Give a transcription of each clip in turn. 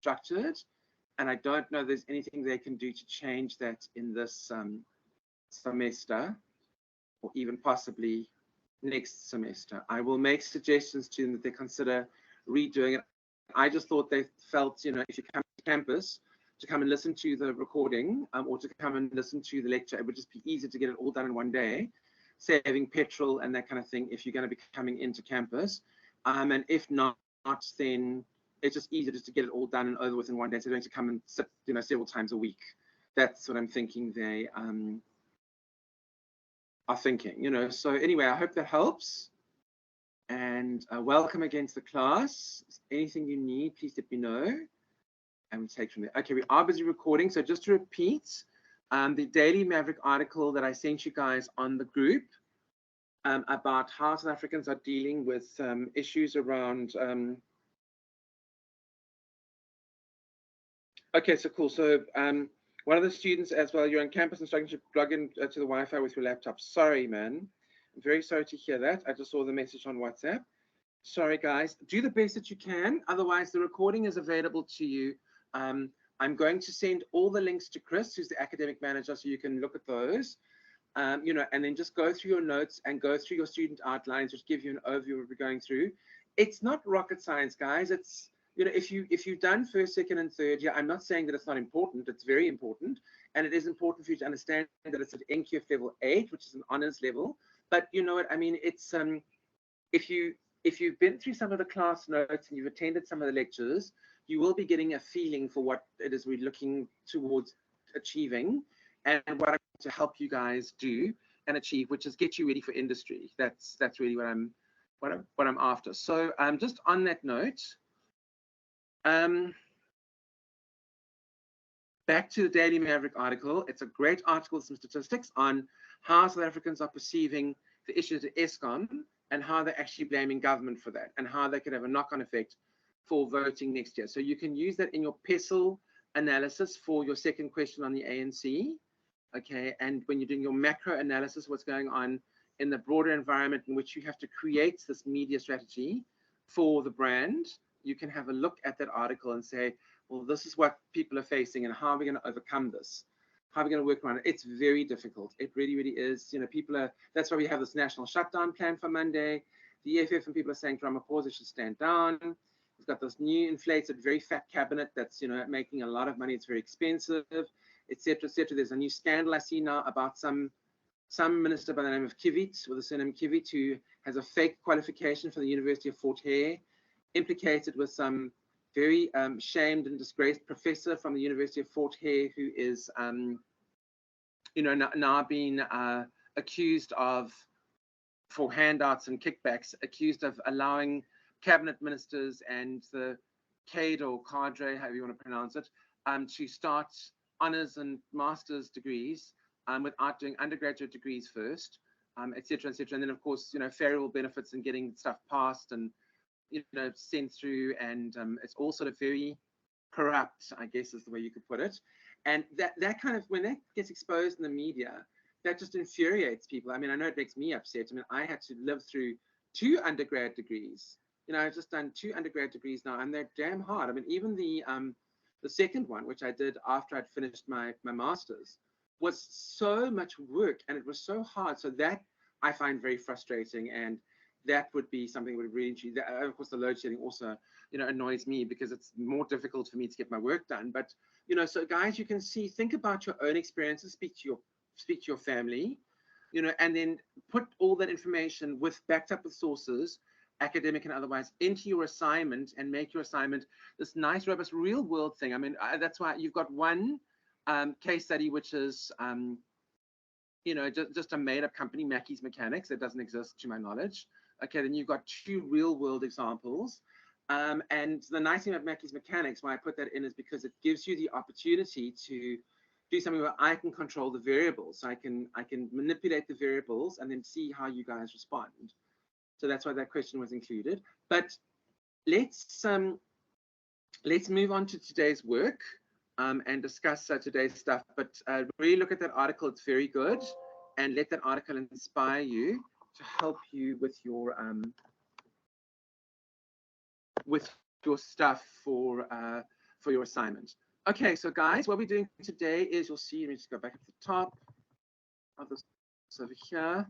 structured, and I don't know there's anything they can do to change that in this semester, or even possibly next semester. I will make suggestions to them that they consider redoing it. I just thought they felt, you know, if you come to campus to come and listen to the recording or to come and listen to the lecture, it would just be easier to get it all done in one day, saving petrol and that kind of thing if you're going to be coming into campus. And if not, then it's just easier just to get it all done and over with in one day, so they don't have to come and sit, you know, several times a week. That's what I'm thinking they are thinking, you know. So anyway, I hope that helps. And welcome again to the class. Anything you need, please let me know. And we'll take from there. Okay, we are busy recording. So just to repeat, the Daily Maverick article that I sent you guys on the group about how South Africans are dealing with issues around. Okay, so cool. So one of the students as well, you're on campus and struggling to plug in to the Wi-Fi with your laptop. Sorry, man. I'm very sorry to hear that. I just saw the message on WhatsApp. Sorry, guys. Do the best that you can. Otherwise, the recording is available to you. I'm going to send all the links to Chris, who's the academic manager, so you can look at those. You know, and then just go through your notes and go through your student outlines, which give you an overview of what we're going through. It's not rocket science, guys. It's, you know, if you've done first, second, and third year, I'm not saying that it's not important. It's very important, and it is important for you to understand that it's at NQF level 8, which is an honors level. But you know what I mean? It's if you've been through some of the class notes and you've attended some of the lectures, you will be getting a feeling for what it is we're looking towards achieving, and what I'm going to help you guys do and achieve, which is get you ready for industry. That's really what I'm after. So just on that note. Back to the Daily Maverick article. It's a great article with some statistics on how South Africans are perceiving the issues at Eskom and how they're actually blaming government for that, and how they could have a knock-on effect for voting next year. So you can use that in your PESEL analysis for your second question on the ANC. Okay, and when you're doing your macro analysis, what's going on in the broader environment in which you have to create this media strategy for the brand, you can have a look at that article and say, well, this is what people are facing, and how are we going to overcome this? How are we going to work around it? It's very difficult. It really, really is. You know, people are, that's why we have this national shutdown plan for Monday. The EFF and people are saying to Ramaphosa should stand down. We've got this new inflated, very fat cabinet that's, you know, making a lot of money. It's very expensive, etc., etc. There's a new scandal I see now about some minister by the name of Kivit, with the surname Kivit, who has a fake qualification for the University of Fort Hare, implicated with some very shamed and disgraced professor from the University of Fort Hare, who is, you know, now being accused of, for handouts and kickbacks, accused of allowing cabinet ministers and the cadre or cadre, however you want to pronounce it, to start honors and master's degrees without doing undergraduate degrees first, etc., etc. And then, of course, you know, federal benefits and getting stuff passed and, you know, sent through, and it's all sort of very corrupt, I guess is the way you could put it. And that kind of, when that gets exposed in the media, that just infuriates people. I mean, I know it makes me upset. I mean, I had to live through 2 undergrad degrees. You know, I've just done 2 undergrad degrees now, and they're damn hard. I mean, even the second one, which I did after I'd finished my master's, was so much work, and it was so hard. So that I find very frustrating, and that would be something that would really, of course, the load shedding also, you know, annoys me because it's more difficult for me to get my work done. But, you know, so guys, you can see, think about your own experiences, speak to your family, you know, and then put all that information backed up with sources, academic and otherwise, into your assignment, and make your assignment this nice, robust, real world thing. I mean, that's why you've got one case study, which is, you know, just a made-up company, Mackey's Mechanics, that doesn't exist to my knowledge. Okay, then you've got 2 real-world examples. And the nice thing about Mackey's Mechanics, why I put that in, is because it gives you the opportunity to do something where I can control the variables. So I can manipulate the variables and then see how you guys respond. So that's why that question was included. But let's move on to today's work and discuss today's stuff. But really look at that article. It's very good, and let that article inspire you to help you with your stuff for for your assignment. Okay, so guys, what we're doing today is, you'll see, let me just go back up to the top of this over here.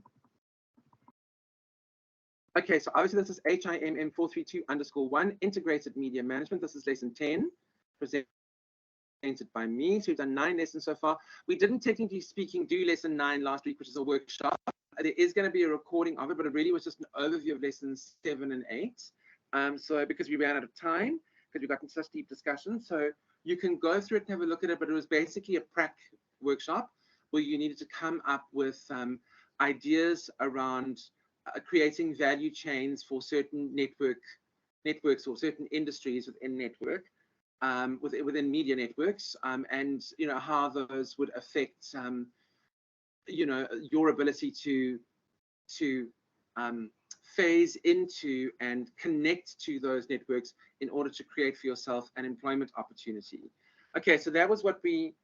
Okay, so obviously this is HIMM 432_1, Integrated Media Management. This is lesson 10, presented by me. So we've done 9 lessons so far. We didn't, technically speaking, do lesson 9 last week, which is a workshop. There is going to be a recording of it, but it really was just an overview of lessons 7 and 8. So because we ran out of time, because we got into such deep discussion, so you can go through it and have a look at it, but it was basically a prac workshop where you needed to come up with ideas around creating value chains for certain networks or certain industries within network, within media networks, and how those would affect your ability to phase into and connect to those networks in order to create for yourself an employment opportunity. Okay, so that was what we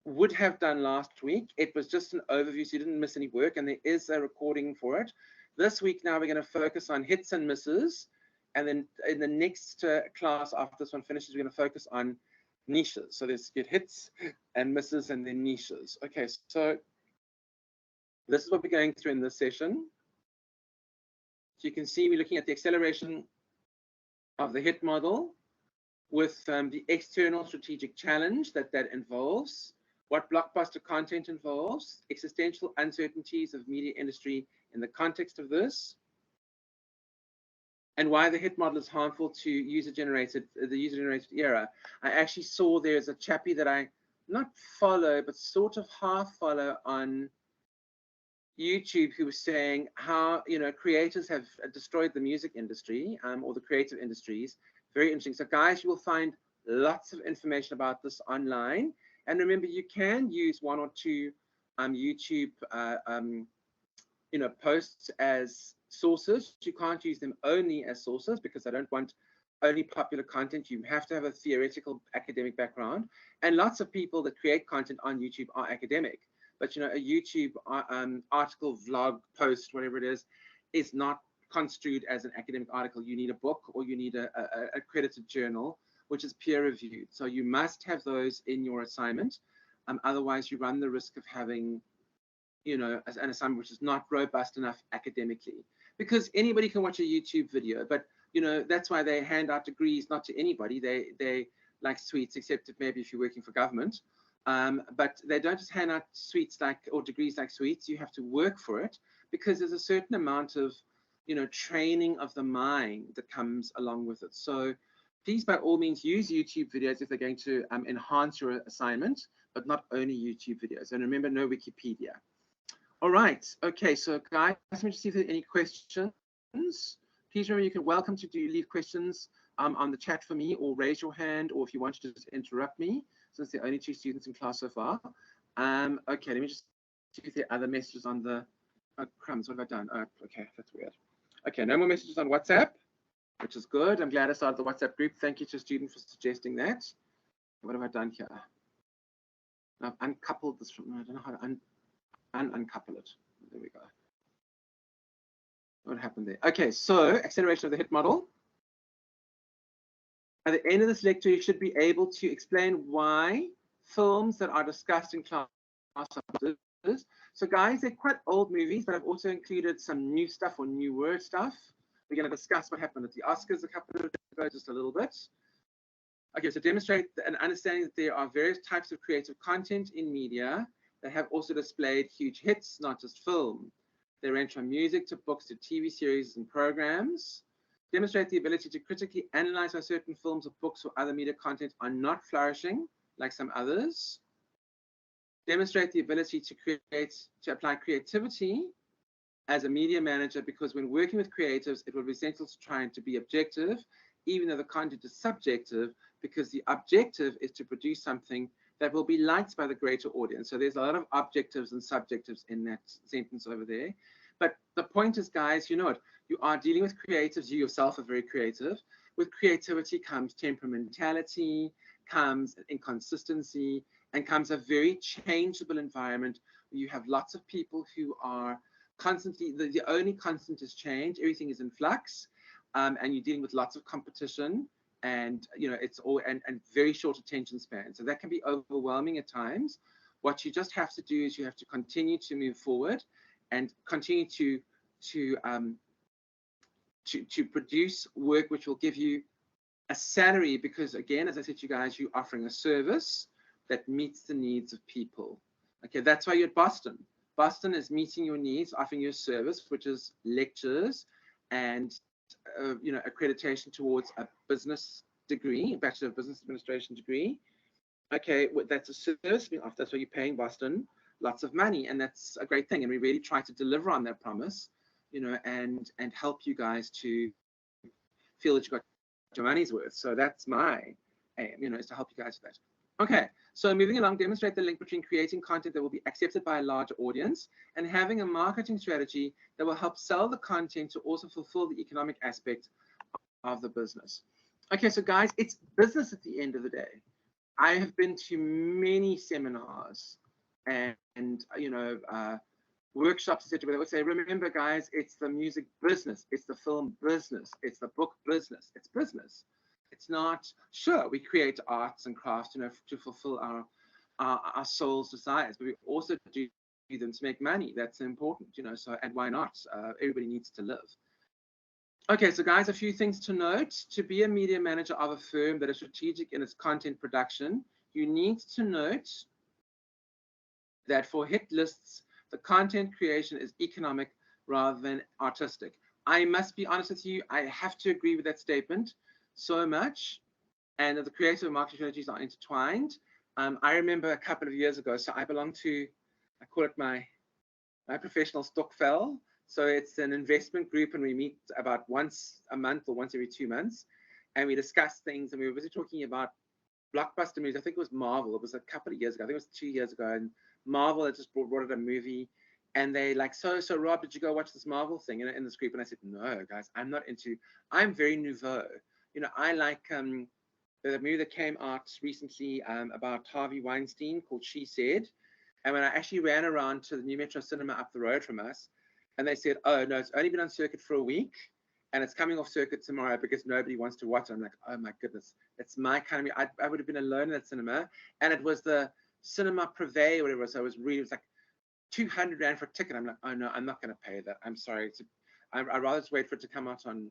would have done last week. It was just an overview, so you didn't miss any work, and there is a recording for it. This week now we're going to focus on hits and misses, and then in the next class after this one finishes, we're going to focus on niches. So there's get hits and misses and then niches. Okay, so this is what we're going through in this session. So you can see we're looking at the acceleration of the hit model with the external strategic challenge that involves, what blockbuster content involves, existential uncertainties of media industry in the context of this, and why the hit model is harmful to the user-generated era. I actually saw there's a chappie that I not follow, but sort of half follow on YouTube, who was saying how creators have destroyed the music industry, or the creative industries. Very interesting. So guys, you will find lots of information about this online, and remember, you can use 1 or 2 YouTube posts as sources. You can't use them only as sources, because I don't want only popular content. You have to have a theoretical academic background, and lots of people that create content on YouTube are academic. But a YouTube article, vlog, post, whatever it is not construed as an academic article. You need a book, or you need a accredited journal, which is peer reviewed. So you must have those in your assignment. Otherwise, you run the risk of having, an assignment which is not robust enough academically. Because anybody can watch a YouTube video, but that's why they hand out degrees not to anybody. They like sweets, except maybe if you're working for government. But they don't just hand out sweets or degrees like sweets. You have to work for it, because there's a certain amount of training of the mind that comes along with it. So please, by all means, use YouTube videos if they're going to enhance your assignment, but not only YouTube videos. And remember, no Wikipedia. All right. Okay. So guys, let me just see if there are any questions. Please remember, you can leave questions on the chat for me, or raise your hand, or if you want to just interrupt me, since there are only 2 students in class so far. Okay, let me just see if there are other messages on the crumbs. What have I done? Okay, that's weird. Okay, no more messages on WhatsApp, which is good. I'm glad I started the WhatsApp group. Thank you to a student for suggesting that. What have I done here? I've uncoupled this from, I don't know how to uncouple it. There we go. What happened there? Okay, so acceleration of the hit model. At the end of this lecture, you should be able to explain why films that are discussed in class are subjects. So guys, they're quite old movies, but I've also included some new stuff or new word stuff. We're going to discuss what happened at the Oscars a couple of days ago, just a little bit. Okay, so demonstrate an understanding that there are various types of creative content in media that have also displayed huge hits, not just film. They range from music to books to TV series and programs. Demonstrate the ability to critically analyze why certain films or books or other media content are not flourishing like some others. Demonstrate the ability to apply creativity as a media manager, because when working with creatives, it will be essential to try and to be objective, even though the content is subjective, because the objective is to produce something that will be liked by the greater audience. So there's a lot of objectives and subjectives in that sentence over there. But the point is, guys, you know what? You are dealing with creatives. You yourself are very creative. With creativity comes temperamentality, comes inconsistency, and comes a very changeable environment where you have lots of people who are constantly, the only constant is change. Everything is in flux, and you're dealing with lots of competition and it's all and very short attention span. So that can be overwhelming at times. What you just have to do is you have to continue to move forward and continue to produce work which will give you a salary, because again, as I said to you guys, you're offering a service that meets the needs of people. Okay, that's why you're at Boston. Boston is meeting your needs, offering you a service, which is lectures and accreditation towards a business degree, a Bachelor of Business Administration degree. Okay, that's a service being offered. That's why you're paying Boston lots of money, and that's a great thing. And we really try to deliver on that promise, and help you guys to feel that you got your money's worth. So that's my aim, is to help you guys with that. Okay, so moving along, demonstrate the link between creating content that will be accepted by a larger audience and having a marketing strategy that will help sell the content to also fulfill the economic aspect of the business. Okay, so guys, it's business at the end of the day. I have been to many seminars and workshops, etc. Where they would say, remember, guys, it's the music business, it's the film business, it's the book business, it's business. It's not, sure, we create arts and crafts, to fulfill our soul's desires, but we also do them to make money. That's important, so, and why not? Everybody needs to live. Okay, so guys, a few things to note. To be a media manager of a firm that is strategic in its content production, you need to note that for hit lists, the content creation is economic rather than artistic. I must be honest with you, I have to agree with that statement so much, and the creative and marketing strategies are intertwined. I remember a couple of years ago, so I belong to, I call it my professional Stokvel. So it's an investment group, and we meet about once a month or once every 2 months, and we discuss things, and we were busy talking about blockbuster movies. I think it was Marvel. It was a couple of years ago. I think it was 2 years ago, and Marvel had just brought out a movie, and they like, so Rob, did you go watch this Marvel thing in this group? And I said, no, guys, I'm very nouveau. I like the movie that came out recently about Harvey Weinstein called She Said. And when I actually ran around to the New Metro Cinema up the road from us, and they said, oh, no, it's only been on circuit for a week, and it's coming off circuit tomorrow because nobody wants to watch it. I'm like, oh, my goodness. It's my kind of movie. I would have been alone in that cinema. And it was the Cinema Privé or whatever it was. So it was like 200 Rand for a ticket. I'm like, oh, no, I'm not going to pay that. I'm sorry. I'd rather just wait for it to come out on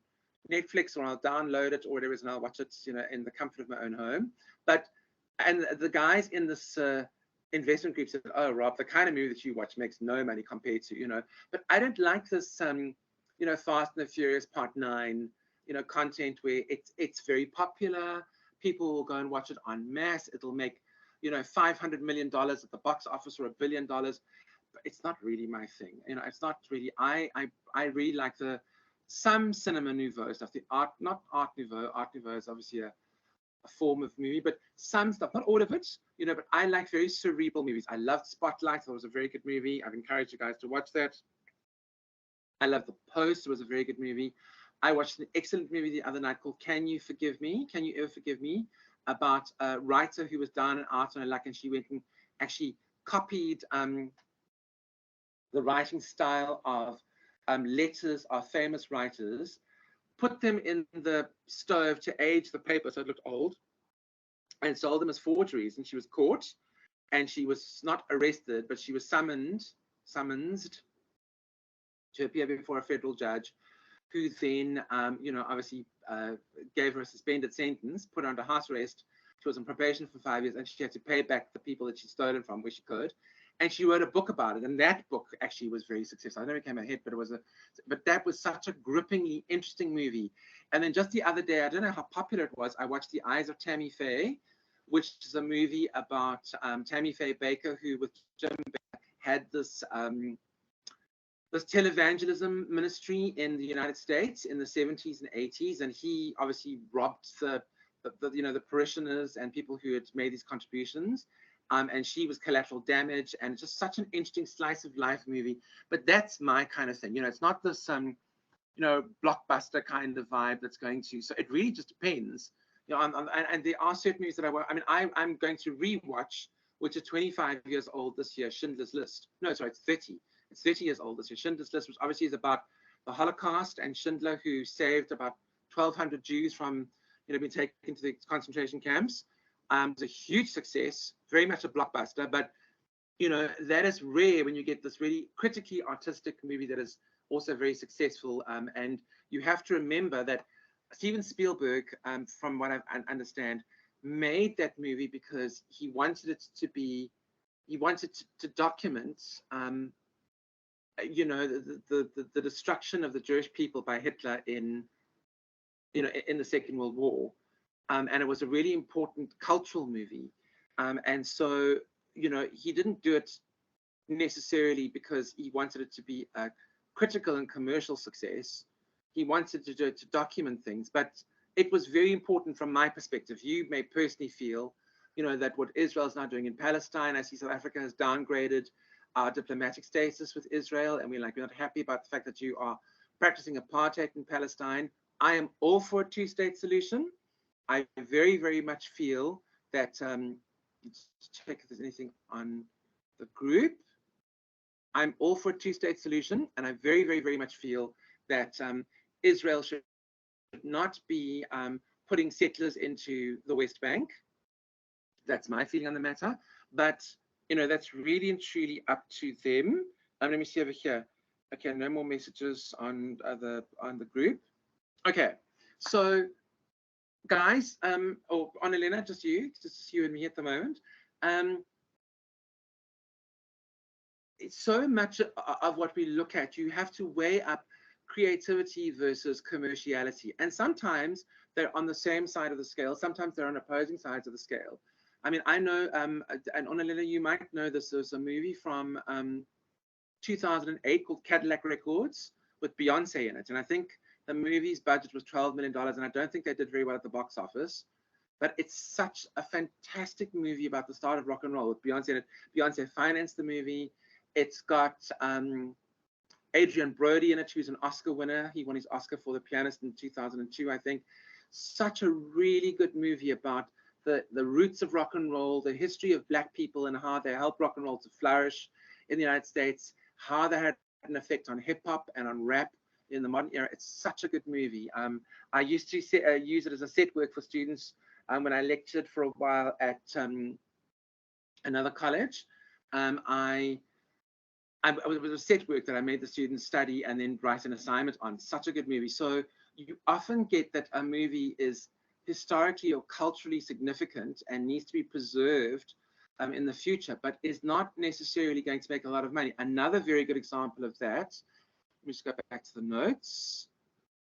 Netflix, or I'll download it or whatever it is, and I'll watch it, in the comfort of my own home. And the guys in this investment group said, oh, Rob, the kind of movie that you watch makes no money compared to, but I don't like this, Fast and the Furious Part 9, content where it's very popular. People will go and watch it en masse. It'll make, $500 million at the box office or $1 billion. But it's not really my thing. It's not really, I really like some cinema nouveau stuff, not art nouveau. Art nouveau is obviously a form of movie, but some stuff, not all of it, but I like very cerebral movies. I loved Spotlight. It was a very good movie. I've encouraged you guys to watch that. I love The Post. It was a very good movie. I watched an excellent movie the other night called Can You Forgive Me? Can You Ever Forgive Me? About a writer who was down and out on her luck, and she went and actually copied the writing style of letters of famous writers, put them in the stove to age the paper so it looked old, and sold them as forgeries. And she was caught, and she was not arrested, but she was summoned to appear before a federal judge, who then, obviously gave her a suspended sentence, put her under house arrest. She was on probation for 5 years, and she had to pay back the people that she'd stolen from where she could. And she wrote a book about it, and that book actually was very successful. I know it became a hit, but that was such a grippingly interesting movie. And then just the other day, I don't know how popular it was, I watched The Eyes of Tammy Faye, which is a movie about Tammy Faye Baker, who with Jim Baker had this televangelism ministry in the United States in the 70s and 80s, and he obviously robbed the parishioners and people who had made these contributions. And she was collateral damage, and just such an interesting slice of life movie. But that's my kind of thing. It's not this blockbuster kind of vibe that's going to. So it really just depends. And there are certain movies that I'm going to rewatch, which is 25 years old this year. Schindler's List. No, sorry, it's 30. It's 30 years old this year. Schindler's List, which obviously is about the Holocaust, and Schindler, who saved about 1,200 Jews from been taken to the concentration camps. It's a huge success, very much a blockbuster, but that is rare when you get this really critically artistic movie that is also very successful. And you have to remember that Steven Spielberg, from what I understand, made that movie because he wanted it to be, he wanted to document, the destruction of the Jewish people by Hitler in the Second World War. And it was a really important cultural movie. And so, he didn't do it necessarily because he wanted it to be a critical and commercial success. He wanted to do it to document things, but it was very important from my perspective. You may personally feel, that what Israel is now doing in Palestine, I see South Africa has downgraded our diplomatic status with Israel, and we're not happy about the fact that you are practicing apartheid in Palestine. I am all for a two-state solution. I very, very much feel that, let's check if there's anything on the group. I'm all for a two-state solution, and I very, very, very much feel that Israel should not be putting settlers into the West Bank. That's my feeling on the matter. But, that's really and truly up to them. Let me see over here. Okay, no more messages on the group. Okay, so guys, or Annalena, just you and me at the moment. It's so much of what we look at, you have to weigh up creativity versus commerciality. And sometimes they're on the same side of the scale. Sometimes they're on opposing sides of the scale. I mean, I know, and Annalena, you might know this. There's a movie from 2008 called Cadillac Records with Beyonce in it. And I think the movie's budget was $12 million. And I don't think they did very well at the box office. But it's such a fantastic movie about the start of rock and roll with Beyonce in it. Beyonce financed the movie. It's got Adrian Brody in it, who's an Oscar winner. He won his Oscar for The Pianist in 2002, I think. Such a really good movie about the roots of rock and roll, the history of Black people and how they helped rock and roll to flourish in the United States, how they had an effect on hip hop and on rap in the modern era. It's such a good movie. I used to use it as a set work for students when I lectured for a while at another college. It was a set work that I made the students study and then write an assignment on. Such a good movie. So you often get that a movie is historically or culturally significant and needs to be preserved in the future, but is not necessarily going to make a lot of money. Another very good example of that, let me just go back to the notes,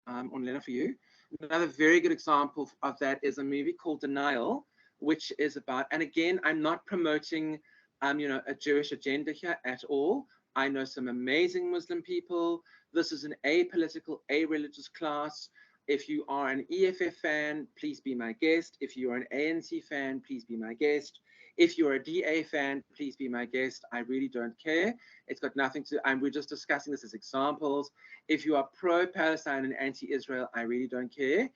Annalena, for you. Another very good example of that is a movie called Denial, which is about, and again, I'm not promoting a Jewish agenda here at all. I know some amazing Muslim people. This is an apolitical, a-religious class. If you are an EFF fan, please be my guest. If you are an ANC fan, please be my guest. If you're a DA fan, please be my guest. I really don't care. It's got nothing to, and we're just discussing this as examples. If you are pro-Palestine and anti-Israel, I really don't care.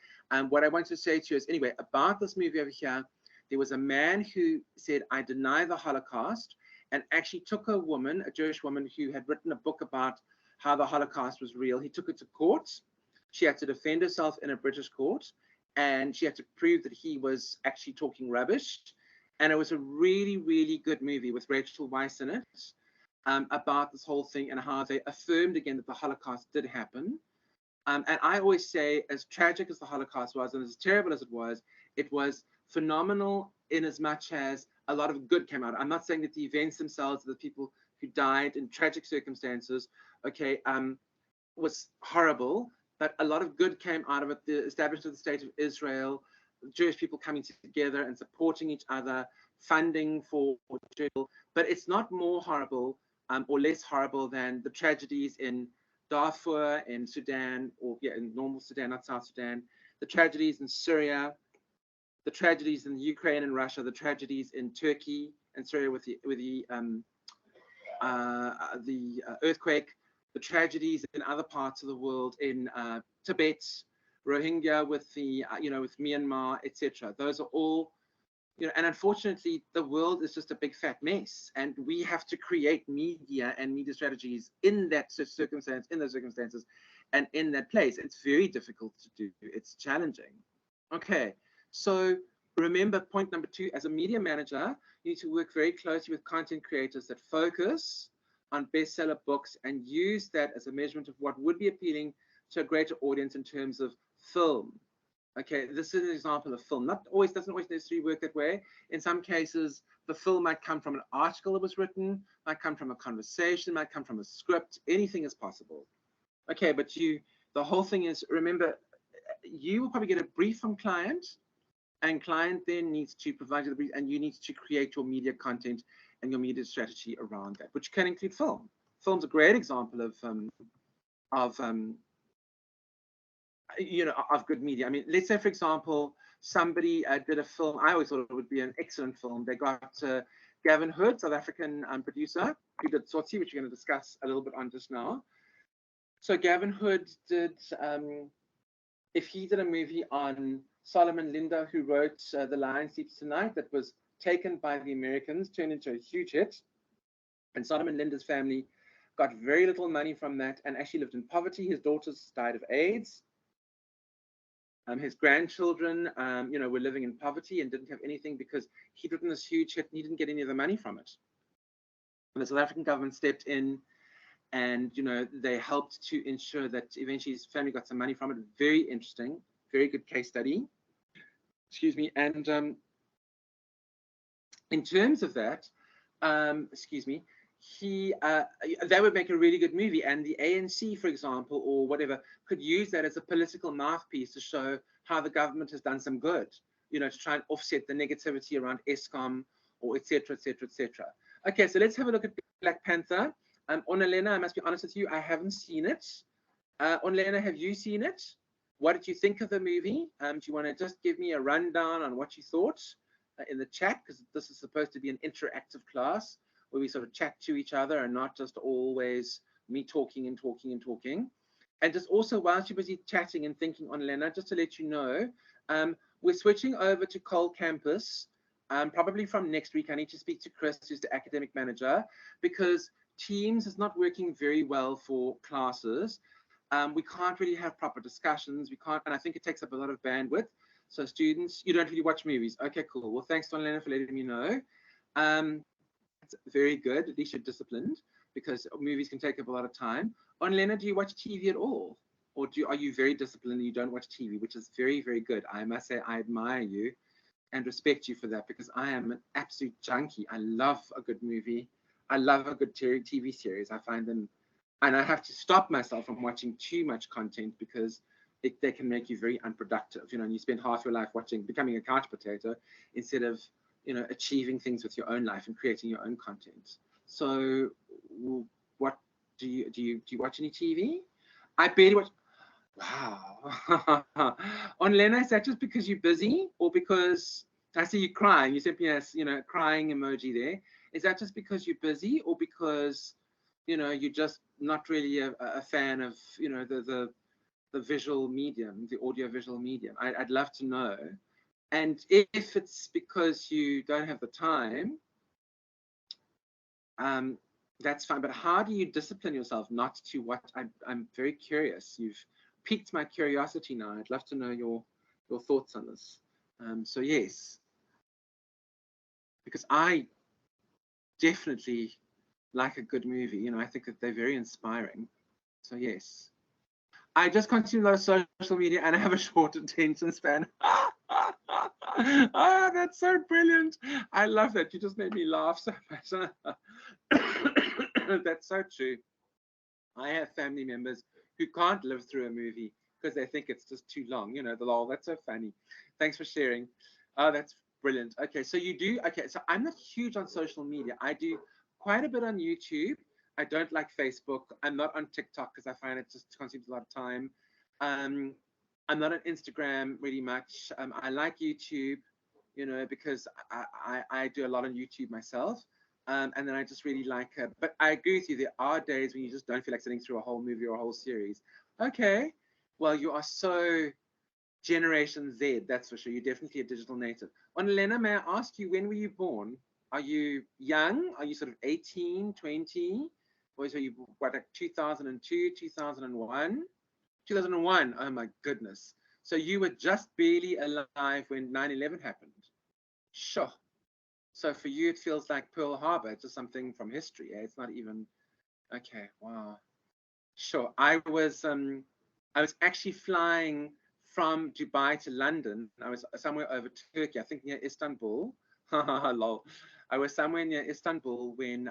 What I want to say to you is, anyway, about this movie over here, there was a man who said, I deny the Holocaust, and actually took a woman, a Jewish woman who had written a book about how the Holocaust was real. He took her to court. She had to defend herself in a British court, and she had to prove that he was actually talking rubbish. And it was a really, really good movie with Rachel Weisz in it about this whole thing and how they affirmed again that the Holocaust did happen. And I always say, as tragic as the Holocaust was and as terrible as it was phenomenal in as much as a lot of good came out. I'm not saying that the events themselves, the people who died in tragic circumstances, was horrible, but a lot of good came out of it. The establishment of the State of Israel, Jewish people coming together and supporting each other, funding for Jewish people. But it's not more horrible or less horrible than the tragedies in Darfur, in Sudan, or in normal Sudan, not South Sudan, the tragedies in Syria, the tragedies in Ukraine and Russia, the tragedies in Turkey and Syria with the earthquake, the tragedies in other parts of the world, in Tibet, Rohingya with the with Myanmar, etc. Those are all, and unfortunately, the world is just a big fat mess, and we have to create media and media strategies in that circumstance, in those circumstances, and in that place. It's very difficult to do. It's challenging. Okay, so remember point number 2, as a media manager, you need to work very closely with content creators that focus on bestseller books and use that as a measurement of what would be appealing to a greater audience in terms of film. Okay, this is an example of film. Doesn't always necessarily work that way. In some cases, the film might come from an article that was written, might come from a conversation, might come from a script. Anything is possible. Okay, but the whole thing is, remember, you will probably get a brief from client, and client then needs to provide you the brief, and you need to create your media content and your media strategy around that, which can include film. Film's a great example of of good media. I mean, let's say, for example, somebody did a film. I always thought it would be an excellent film. They got Gavin Hood, South African producer, who did Tsotsi, which we're going to discuss a little bit on just now. So Gavin Hood did, if he did a movie on Solomon Linda, who wrote The Lion Sleeps Tonight, that was taken by the Americans, turned into a huge hit, and Solomon Linda's family got very little money from that and actually lived in poverty. His daughters died of AIDS. His grandchildren, were living in poverty and didn't have anything because he'd written this huge hit and he didn't get any of the money from it. And the South African government stepped in and, they helped to ensure that eventually his family got some money from it. Very interesting, very good case study. Excuse me. And in terms of that, that would make a really good movie, and the ANC, for example, or whatever, could use that as a political mouthpiece to show how the government has done some good, to try and offset the negativity around Eskom, or etc., etc., etc. Okay, so let's have a look at Black Panther. Onalena, I must be honest with you, I haven't seen it. Onalena, have you seen it? What did you think of the movie? Do you want to just give me a rundown on what you thought in the chat, because this is supposed to be an interactive class where we sort of chat to each other and not just always me talking and talking and talking. And just also, whilst you're busy chatting and thinking on Lena, just to let you know, we're switching over to Cole Campus. Probably from next week. I need to speak to Chris, who's the academic manager, because Teams is not working very well for classes. We can't really have proper discussions. We can't, and I think it takes up a lot of bandwidth. So students, you don't really watch movies. Okay, cool. Well, thanks, Don Lena, for letting me know. It's very good. At least you're disciplined, because movies can take up a lot of time. On Lena, do you watch TV at all? Or are you very disciplined and you don't watch TV, which is very, very good. I must say I admire you and respect you for that, because I am an absolute junkie. I love a good movie. I love a good TV series. I find them, and I have to stop myself from watching too much content, because they can make you very unproductive, and you spend half your life becoming a couch potato, instead of, achieving things with your own life and creating your own content. So what do you watch any TV? I barely watch. Wow. On Lena, is that just because you're busy, or because I see you crying? You sent me a crying emoji there. Is that just because you're busy, or because you're just not really a fan of the visual medium, the audio visual medium? I'd love to know. And if it's because you don't have the time, that's fine. But how do you discipline yourself not to watch? I'm very curious. You've piqued my curiosity now. I'd love to know your thoughts on this. So yes, because I definitely like a good movie. I think that they're very inspiring. So yes, I just consume a lot of social media and I have a short attention span. Ah, that's so brilliant. I love that. You just made me laugh so much. That's so true. I have family members who can't live through a movie because they think it's just too long. The lol. That's so funny. Thanks for sharing. Oh, that's brilliant. Okay, so you do. Okay, so I'm not huge on social media. I do quite a bit on YouTube. I don't like Facebook. I'm not on TikTok because I find it just consumes a lot of time. I'm not on Instagram really much. I like YouTube, because I do a lot on YouTube myself. And then I just really like her. But I agree with you. There are days when you just don't feel like sitting through a whole movie or a whole series. Okay, well, you are so Generation Z, that's for sure. You're definitely a digital native. Lena, may I ask you, when were you born? Are you young? Are you sort of 18, 20? Or are you, what, like 2002, 2001? 2001, oh my goodness. So you were just barely alive when 9/11 happened. Sure. So for you, it feels like Pearl Harbor, just something from history. Eh? It's not even, okay, wow. Sure. I was actually flying from Dubai to London. I was somewhere over Turkey, I think near Istanbul. Lol. I was somewhere near Istanbul when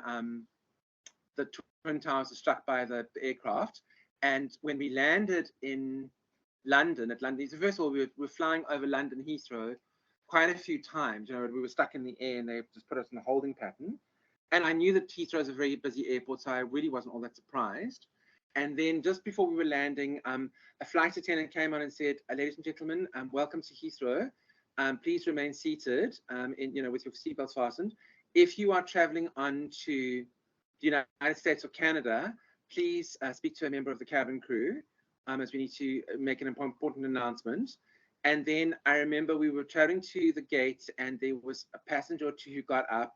the Twin Towers were struck by the aircraft. And when we landed in London, at London, so first of all, we were flying over London Heathrow quite a few times. You know, we were stuck in the air and they just put us in a holding pattern. And I knew that Heathrow is a very busy airport, so I really wasn't all that surprised. And then just before we were landing, a flight attendant came on and said, "Ladies and gentlemen, welcome to Heathrow. Please remain seated, with your seatbelts fastened. If you are traveling on to the United States or Canada, please speak to a member of the cabin crew, as we need to make an important announcement." And then I remember we were traveling to the gate, and there was a passenger or two who got up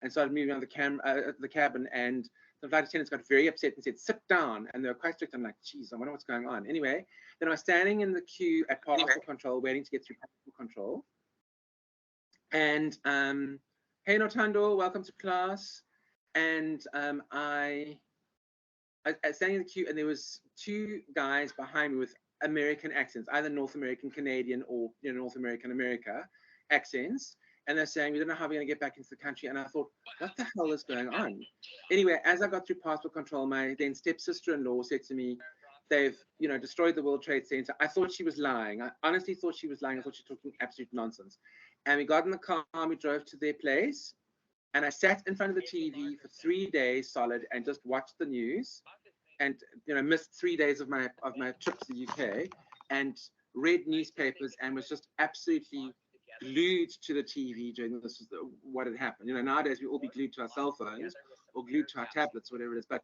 and started moving around the cabin, and the flight attendants got very upset and said, "Sit down." And they were quite strict. I'm like, geez, I wonder what's going on. Anyway, then I was standing in the queue at passport control, waiting to get through passport control. And hey, Notando, welcome to class. And I standing in the queue, and there was two guys behind me with American accents, either North American Canadian or North American America accents. And they're saying, "We don't know how we're going to get back into the country." And I thought, what the hell is going on? Anyway, as I got through passport control, my then stepsister-in-law said to me, "They've, destroyed the World Trade Center." I thought she was lying. I honestly thought she was lying. I thought she was talking absolute nonsense. And we got in the car, we drove to their place, and I sat in front of the TV for 3 days solid and just watched the news, and missed 3 days of my trip to the UK, and read newspapers, and was just absolutely glued to the TV during this was what had happened. Nowadays we all be glued to our cell phones or glued to our tablets, whatever it is. But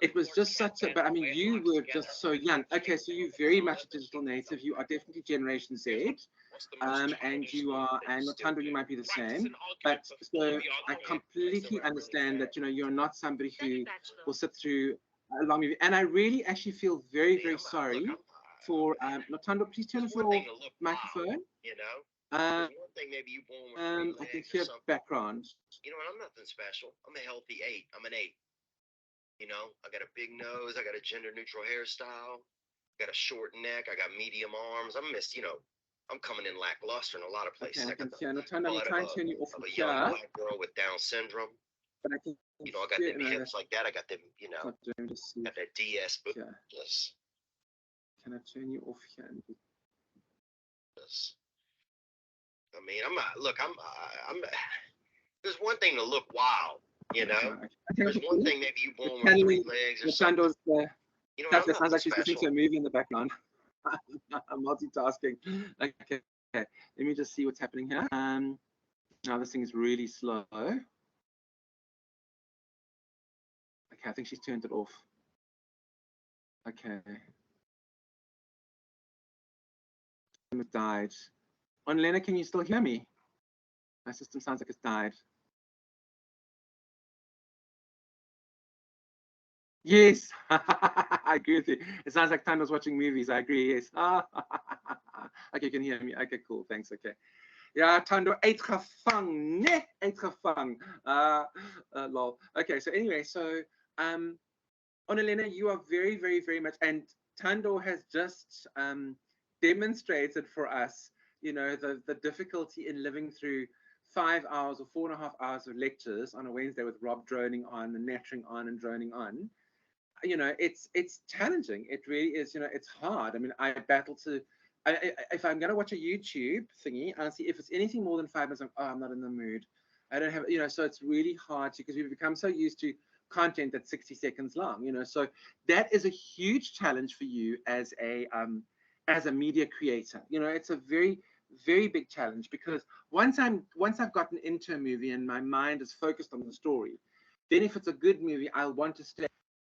it was just such a. But I mean, you were just so young. Okay, so you're very much a digital native. You are definitely Generation Z, and you are, and Notando, you might be the same. But so I completely understand that you're not somebody who will sit through a long movie. And I really actually feel very, very sorry for Notando. Please turn off your microphone. I can hear background. And I'm nothing special. I'm a healthy 8. I'm an 8. I got a big nose. I got a gender neutral hairstyle. Got a short neck. I got medium arms. I'm coming in lackluster in a lot of places. Okay, I can hear. I'm trying to turn you off of a here. young black girl with Down syndrome. But I can I got them hips like that. I got them, got that DS. Yeah. Yes. Can I turn you off here? Yes. I mean, I'm. There's one thing to look wild, There's one thing maybe you born with 3 legs or something. That sounds like she's listening to a movie in the background. I'm multitasking. Okay, let me just see what's happening here. Now this thing is really slow. Okay, I think she's turned it off. Okay. It died. Lena, can you still hear me? My system sounds like it's died. Yes, I agree with you. It sounds like Tando's watching movies. I agree. Yes. Okay, you can hear me. Okay, cool. Thanks. Okay. Ja, Tando, uitgevang, nee, uitgevang. Lol. Okay, so anyway, so Onelena, you are very, very, very much, and Tando has just demonstrated for us, the difficulty in living through 5 hours or 4.5 hours of lectures on a Wednesday with Rob droning on and nattering on and droning on. It's challenging. It really is. It's hard. I mean, I battle to. If I'm going to watch a YouTube thingy, I'll see if it's anything more than 5 minutes. I'm not in the mood. I don't have. So it's really hard because we've become so used to content that's 60 seconds long. So that is a huge challenge for you as a media creator. It's a very, very big challenge because once I've gotten into a movie and my mind is focused on the story, then if it's a good movie, I'll want to stay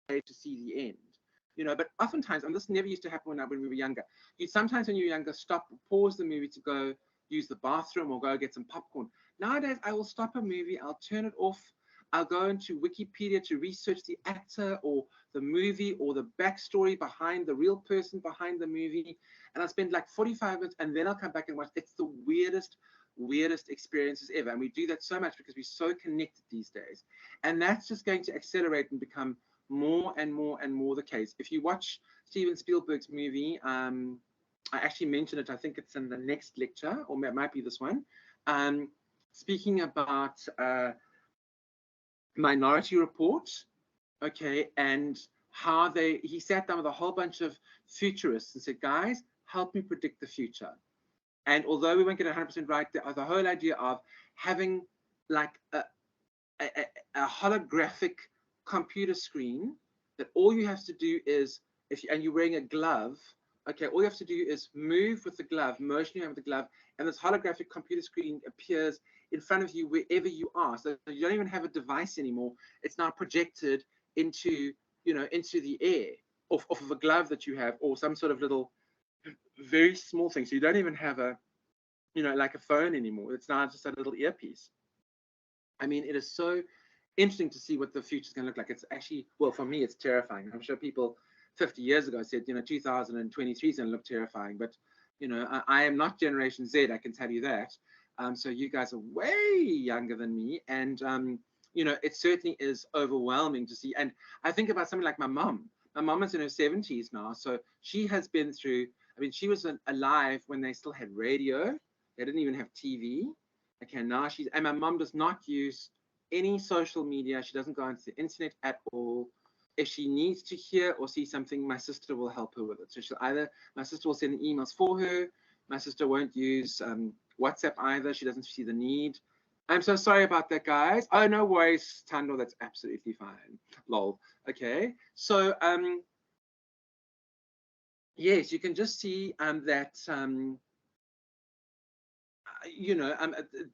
to see the end. But oftentimes, and this never used to happen when we were younger, you'd sometimes when you're younger stop, pause the movie to go use the bathroom or go get some popcorn. Nowadays, I will stop a movie, I'll turn it off, I'll go into Wikipedia to research the actor or the movie or the backstory behind the real person behind the movie. And I'll spend like 45 minutes and then I'll come back and watch. It's the weirdest experiences ever. And we do that so much because we're so connected these days. And that's just going to accelerate and become more and more and more the case. If you watch Steven Spielberg's movie, I actually mentioned it, I think it's in the next lecture, or it might be this one, speaking about Minority Report, okay, and how he sat down with a whole bunch of futurists and said, guys, help me predict the future. And although we won't get 100% right, the whole idea of having like a holographic computer screen that all you have to do is, and you're wearing a glove, okay, all you have to do is move with the glove, motion with the glove, and this holographic computer screen appears in front of you wherever you are. So you don't even have a device anymore. It's now projected into, into the air off of a glove that you have, or some sort of little, very small thing. So you don't even have a, like a phone anymore. It's now just a little earpiece. I mean, it is so interesting to see what the future is going to look like. It's actually, well, for me, it's terrifying. I'm sure people 50 years ago said, 2023 is going to look terrifying. But, I am not Generation Z, I can tell you that. So you guys are way younger than me. And, it certainly is overwhelming to see. And I think about something like my mom. My mom is in her 70s now. So she has been through, she was alive when they still had radio. They didn't even have TV. Okay, now and my mom does not use any social media. She doesn't go onto the internet at all. If she needs to hear or see something, my sister will help her with it. So my sister will send emails for her. My sister won't use WhatsApp either. She doesn't see the need. I'm so sorry about that, guys. Oh, no worries, Tando. That's absolutely fine. Lol. Okay. So, yes, you can just see that,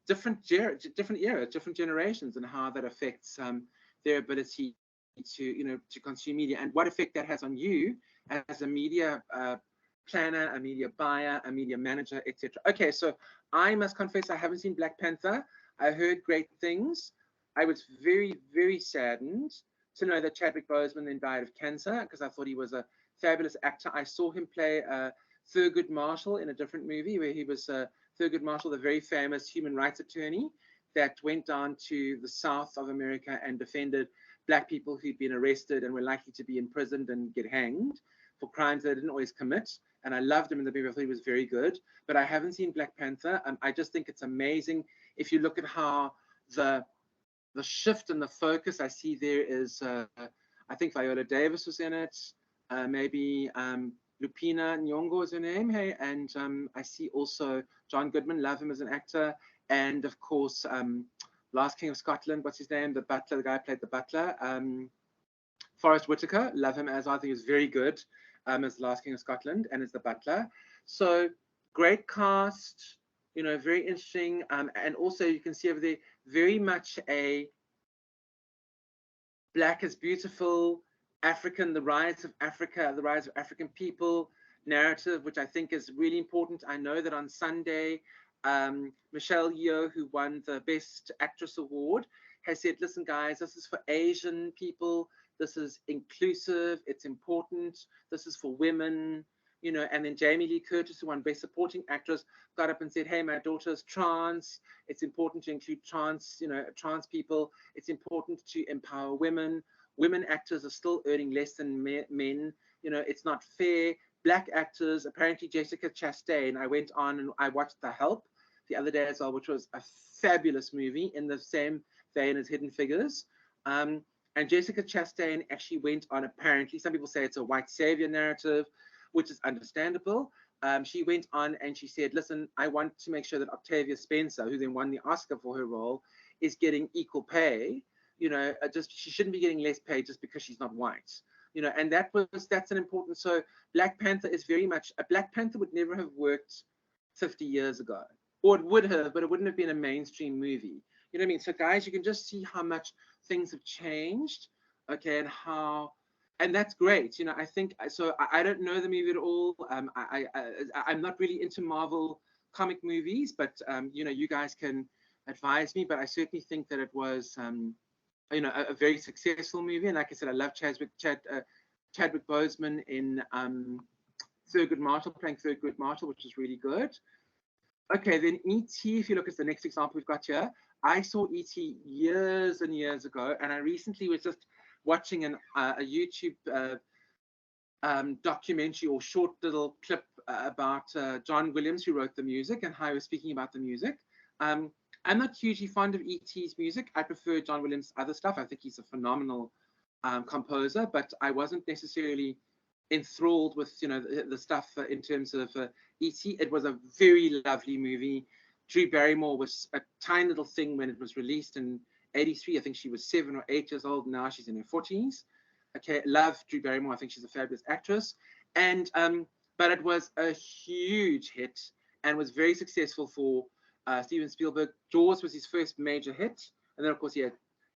different eras, different generations, and how that affects their ability to consume media, and what effect that has on you as a media planner, a media buyer, a media manager, etc. Okay, so I must confess I haven't seen Black Panther. I heard great things. I was very, very saddened to know that Chadwick Boseman then died of cancer, because I thought he was a fabulous actor. I saw him play Thurgood Marshall in a different movie where he was Thurgood Marshall, the very famous human rights attorney that went down to the South of America and defended Black people who'd been arrested and were likely to be imprisoned and get hanged for crimes they didn't always commit. And I loved him in the movie. I thought he was very good. But I haven't seen Black Panther. I just think it's amazing. If you look at how the shift and the focus, I see there is, I think Viola Davis was in it, maybe Lupina Nyong'o is her name, hey, and I see also John Goodman, love him as an actor, and of course, Last King of Scotland, what's his name, the butler, the guy who played the butler, Forrest Whitaker, love him as, I think he's very good as Last King of Scotland and as the butler. So great cast, very interesting, and also you can see over there very much a Black is beautiful, African, the rise of Africa, the rise of African people narrative, which I think is really important. I know that on Sunday, Michelle Yeoh, who won the Best Actress Award, has said, listen, guys, this is for Asian people. This is inclusive. It's important. This is for women, and then Jamie Lee Curtis, who won Best Supporting Actress, got up and said, hey, my daughter's trans. It's important to include trans people. It's important to empower women. Women actors are still earning less than men. It's not fair. Black actors, apparently Jessica Chastain, I went on and I watched The Help the other day as well, which was a fabulous movie in the same vein as Hidden Figures. And Jessica Chastain actually went on, apparently, some people say it's a white savior narrative, which is understandable. She went on and she said, listen, I want to make sure that Octavia Spencer, who then won the Oscar for her role, is getting equal pay. She shouldn't be getting less pay just because she's not white. And that's an important. So Black Panther is very much, a Black Panther would never have worked 50 years ago, or it would have, but it wouldn't have been a mainstream movie. You know what I mean? So guys, you can just see how much things have changed, okay, and that's great. I think so. I don't know the movie at all. I'm not really into Marvel comic movies, but you guys can advise me. But I certainly think that it was a very successful movie. And like I said, I love Chadwick Boseman in Thurgood Marshall, playing Thurgood Marshall, which is really good. Okay, then E.T., if you look at the next example we've got here, I saw E.T. years and years ago, and I recently was just watching a YouTube documentary or short little clip about John Williams, who wrote the music, and how he was speaking about the music. I'm not hugely fond of E.T.'s music. I prefer John Williams' other stuff. I think he's a phenomenal composer, but I wasn't necessarily enthralled with the stuff in terms of E.T. It was a very lovely movie. Drew Barrymore was a tiny little thing when it was released in '83. I think she was 7 or 8 years old. Now she's in her 40s. Okay, love Drew Barrymore. I think she's a fabulous actress. And but it was a huge hit and was very successful for Steven Spielberg. Jaws was his first major hit, and then of course he had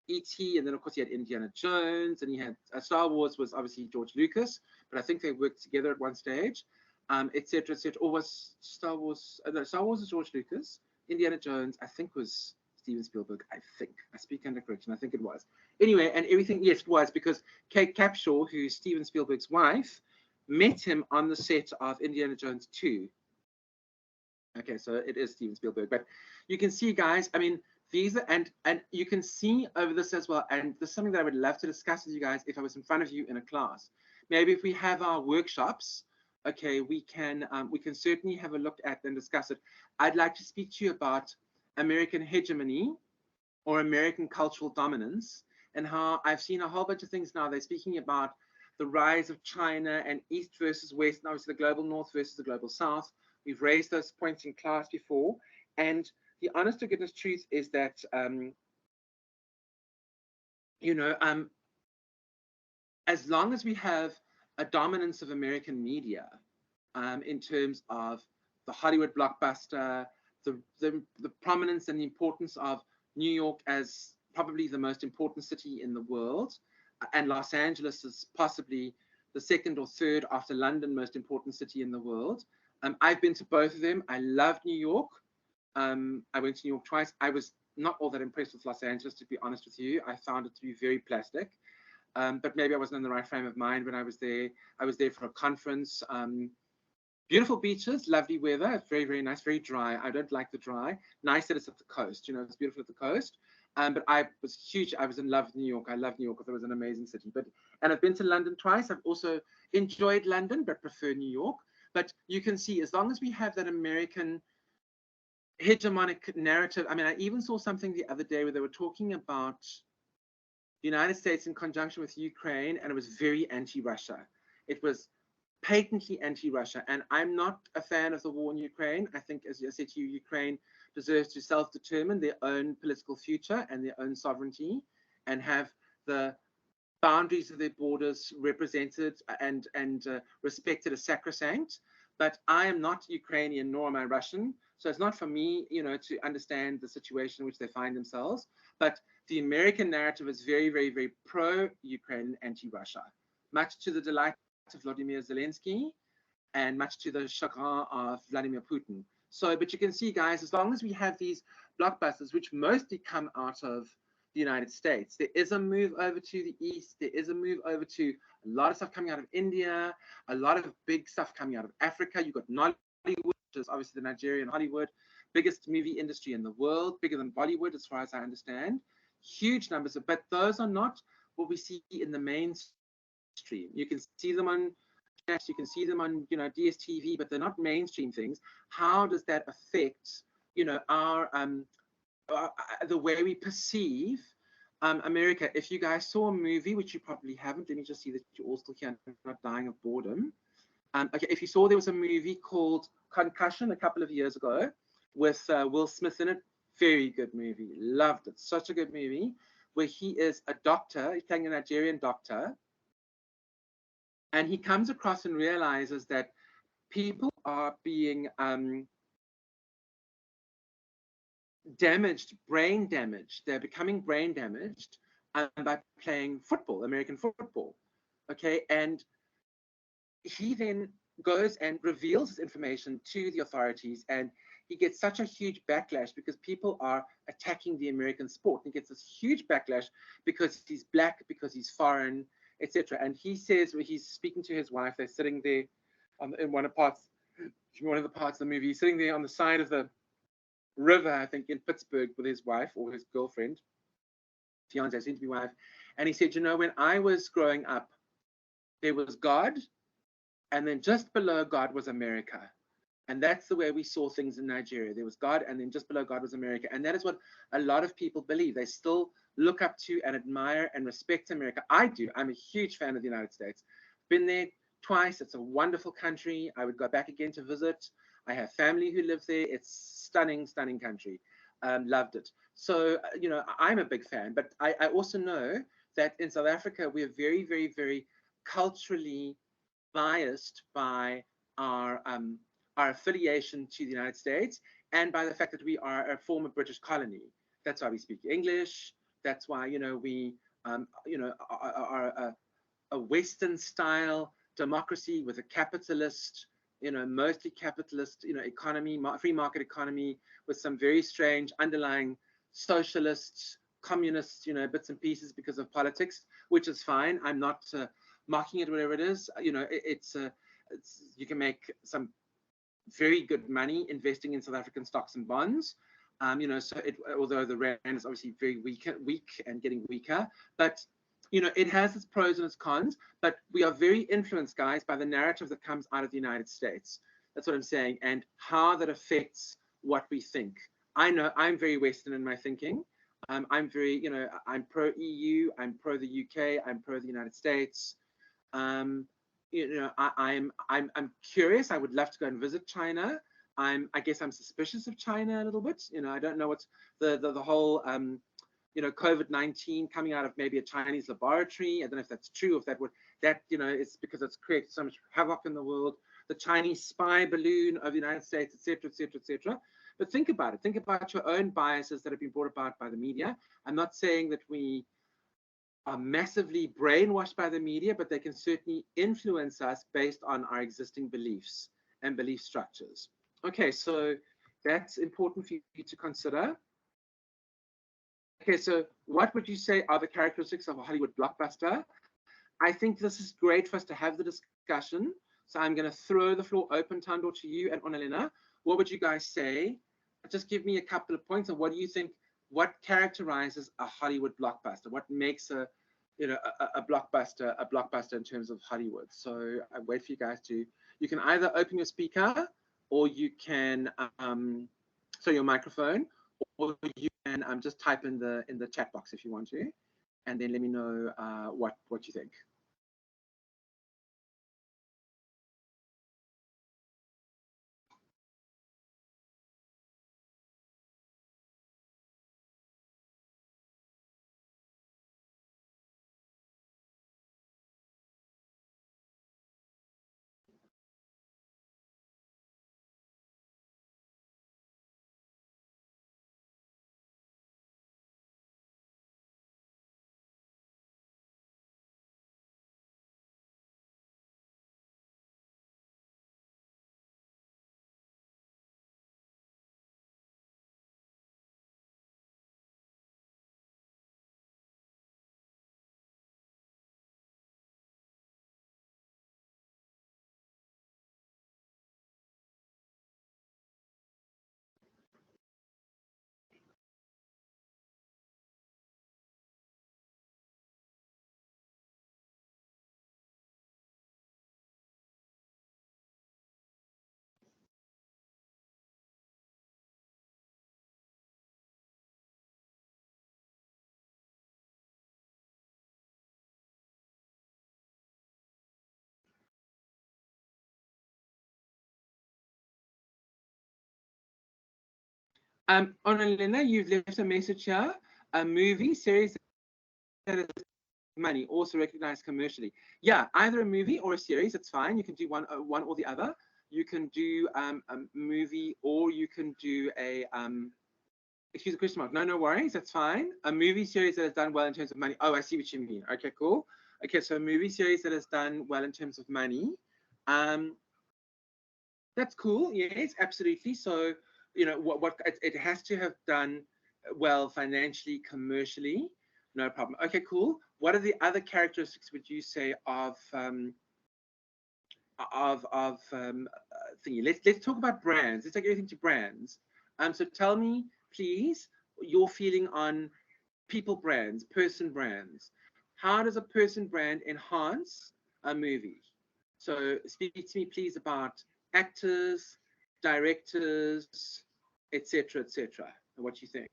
E.T., and then of course he had Indiana Jones, and he had Star Wars was obviously George Lucas, but I think they worked together at one stage, etc., etc. Or was Star Wars? No, Star Wars was George Lucas. Indiana Jones, I think, was Steven Spielberg. I think. I speak under correction. I think it was. Anyway, and everything, yes, it was, because Kate Capshaw, who's Steven Spielberg's wife, met him on the set of Indiana Jones 2. Okay, so it is Steven Spielberg, but you can see, guys, I mean, these are, and you can see over this as well, and this is something that I would love to discuss with you guys if I was in front of you in a class. Maybe if we have our workshops, okay, we can certainly have a look at and discuss it. I'd like to speak to you about American hegemony or American cultural dominance, and how I've seen a whole bunch of things now. They're speaking about the rise of China and East versus West, and obviously the global North versus the global South. We've raised those points in class before, and the honest to goodness truth is that, as long as we have a dominance of American media in terms of the Hollywood blockbuster, the prominence and the importance of New York as probably the most important city in the world, and Los Angeles is possibly the second or third after London most important city in the world. I've been to both of them. I love New York. I went to New York twice. I was not all that impressed with Los Angeles, to be honest with you. I found it to be very plastic. But maybe I wasn't in the right frame of mind when I was there. I was there for a conference. Beautiful beaches, lovely weather, very, very nice, very dry. I don't like the dry. Nice that it's at the coast, it's beautiful at the coast. But I was in love with New York. I love New York. It was an amazing city. And I've been to London twice. I've also enjoyed London, but prefer New York. But you can see, as long as we have that American hegemonic narrative. I mean, I even saw something the other day where they were talking about the United States in conjunction with Ukraine, and it was very anti-Russia. It was patently anti-Russia, and I'm not a fan of the war in Ukraine. I think, as I said to you, Ukraine deserves to self-determine their own political future and their own sovereignty, and have the boundaries of their borders represented and respected as sacrosanct. But I am not Ukrainian, nor am I Russian. So it's not for me, to understand the situation in which they find themselves. But the American narrative is very, very, very pro-Ukraine, anti-Russia, much to the delight of Vladimir Zelensky and much to the chagrin of Vladimir Putin. So, but you can see, guys, as long as we have these blockbusters, which mostly come out of the United States, there is a move over to the East. There is a move over to a lot of stuff coming out of India, a lot of big stuff coming out of Africa. You've got Nollywood, which is obviously the Nigerian Hollywood, biggest movie industry in the world, bigger than Bollywood, as far as I understand. Huge numbers, but those are not what we see in the mainstream. You can see them on, you can see them on, DSTV, but they're not mainstream things. How does that affect, our the way we perceive America? If you guys saw a movie, which you probably haven't, let me just see that you're all still here and not dying of boredom. Okay, if you saw, there was a movie called Concussion a couple of years ago with Will Smith in it. Very good movie. Loved it. Such a good movie, where he is a doctor. He's playing a Nigerian doctor. And he comes across and realizes that people are being damaged, brain damaged. They're becoming brain damaged by playing football, American football. Okay, and he then goes and reveals this information to the authorities, and he gets such a huge backlash because people are attacking the American sport. He gets this huge backlash because he's black, because he's foreign, etc. And he says, when he's speaking to his wife, they're sitting there in one of the parts of the movie, he's sitting there on the side of the river, I think, in Pittsburgh with his wife or his girlfriend, fiance, soon to be wife. And he said, you know, when I was growing up, there was God, and then just below God was America. And that's the way we saw things in Nigeria. There was God, and then just below God was America. And that is what a lot of people believe. They still look up to and admire and respect America. I do. I'm a huge fan of the United States. Been there twice. It's a wonderful country. I would go back again to visit. I have family who live there. It's stunning, stunning country. Loved it. So, you know, I'm a big fan. But I also know that in South Africa, we are very, very, very culturally biased by our affiliation to the United States and by the fact that we are a former British colony. That's why we speak English. That's why, you know, we, you know, are a Western style democracy with a capitalist, you know, mostly capitalist, you know, economy, free market economy with some very strange underlying socialist, communist, you know, bits and pieces because of politics, which is fine. I'm not mocking it, whatever it is. You know, it's you can make some very good money investing in South African stocks and bonds. You know, so although the rand is obviously very weak and getting weaker, but you know, it has its pros and its cons. But we are very influenced, guys, by the narrative that comes out of the United States. That's what I'm saying, and how that affects what we think. I know I'm very Western in my thinking. I'm very, you know, I'm pro EU, I'm pro the UK, I'm pro the United States. You know, I'm curious. I would love to go and visit China. I guess I'm suspicious of China a little bit. You know, I don't know what's the whole you know, COVID-19 coming out of maybe a Chinese laboratory. I don't know if that's true, if that you know, it's because it's created so much havoc in the world. The Chinese spy balloon of the United States, etc., etc., etc. But think about it. Think about your own biases that have been brought about by the media. I'm not saying that we are massively brainwashed by the media, but they can certainly influence us based on our existing beliefs and belief structures. Okay, so that's important for you to consider. Okay, so what would you say are the characteristics of a Hollywood blockbuster? I think this is great for us to have the discussion. So I'm going to throw the floor open, Tando, to you and Onalena. What would you guys say? Just give me a couple of points on what do you think, what characterizes a Hollywood blockbuster? What makes a, you know, a blockbuster in terms of Hollywood? So I wait for you guys to, you can either open your speaker or you can, so your microphone, or you can just type in the chat box if you want to, and then let me know what you think. Onalena, you've left a message here. A movie series that is money, also recognized commercially. Yeah, either a movie or a series, it's fine. You can do one or the other. You can do a movie, or you can do a excuse the question mark. No worries, that's fine. A movie series that has done well in terms of money. Oh, I see what you mean. Okay, cool. Okay, so a movie series that has done well in terms of money. That's cool. Yes, absolutely. So what it has to have done well financially, commercially, no problem. Okay, cool. What are the other characteristics would you say of thingy? Let's talk about brands. Let's take everything to brands. So tell me, please, your feeling on people brands, person brands. How does a person brand enhance a movie? So speak to me, please, about actors, directors, etc., etc. What you think?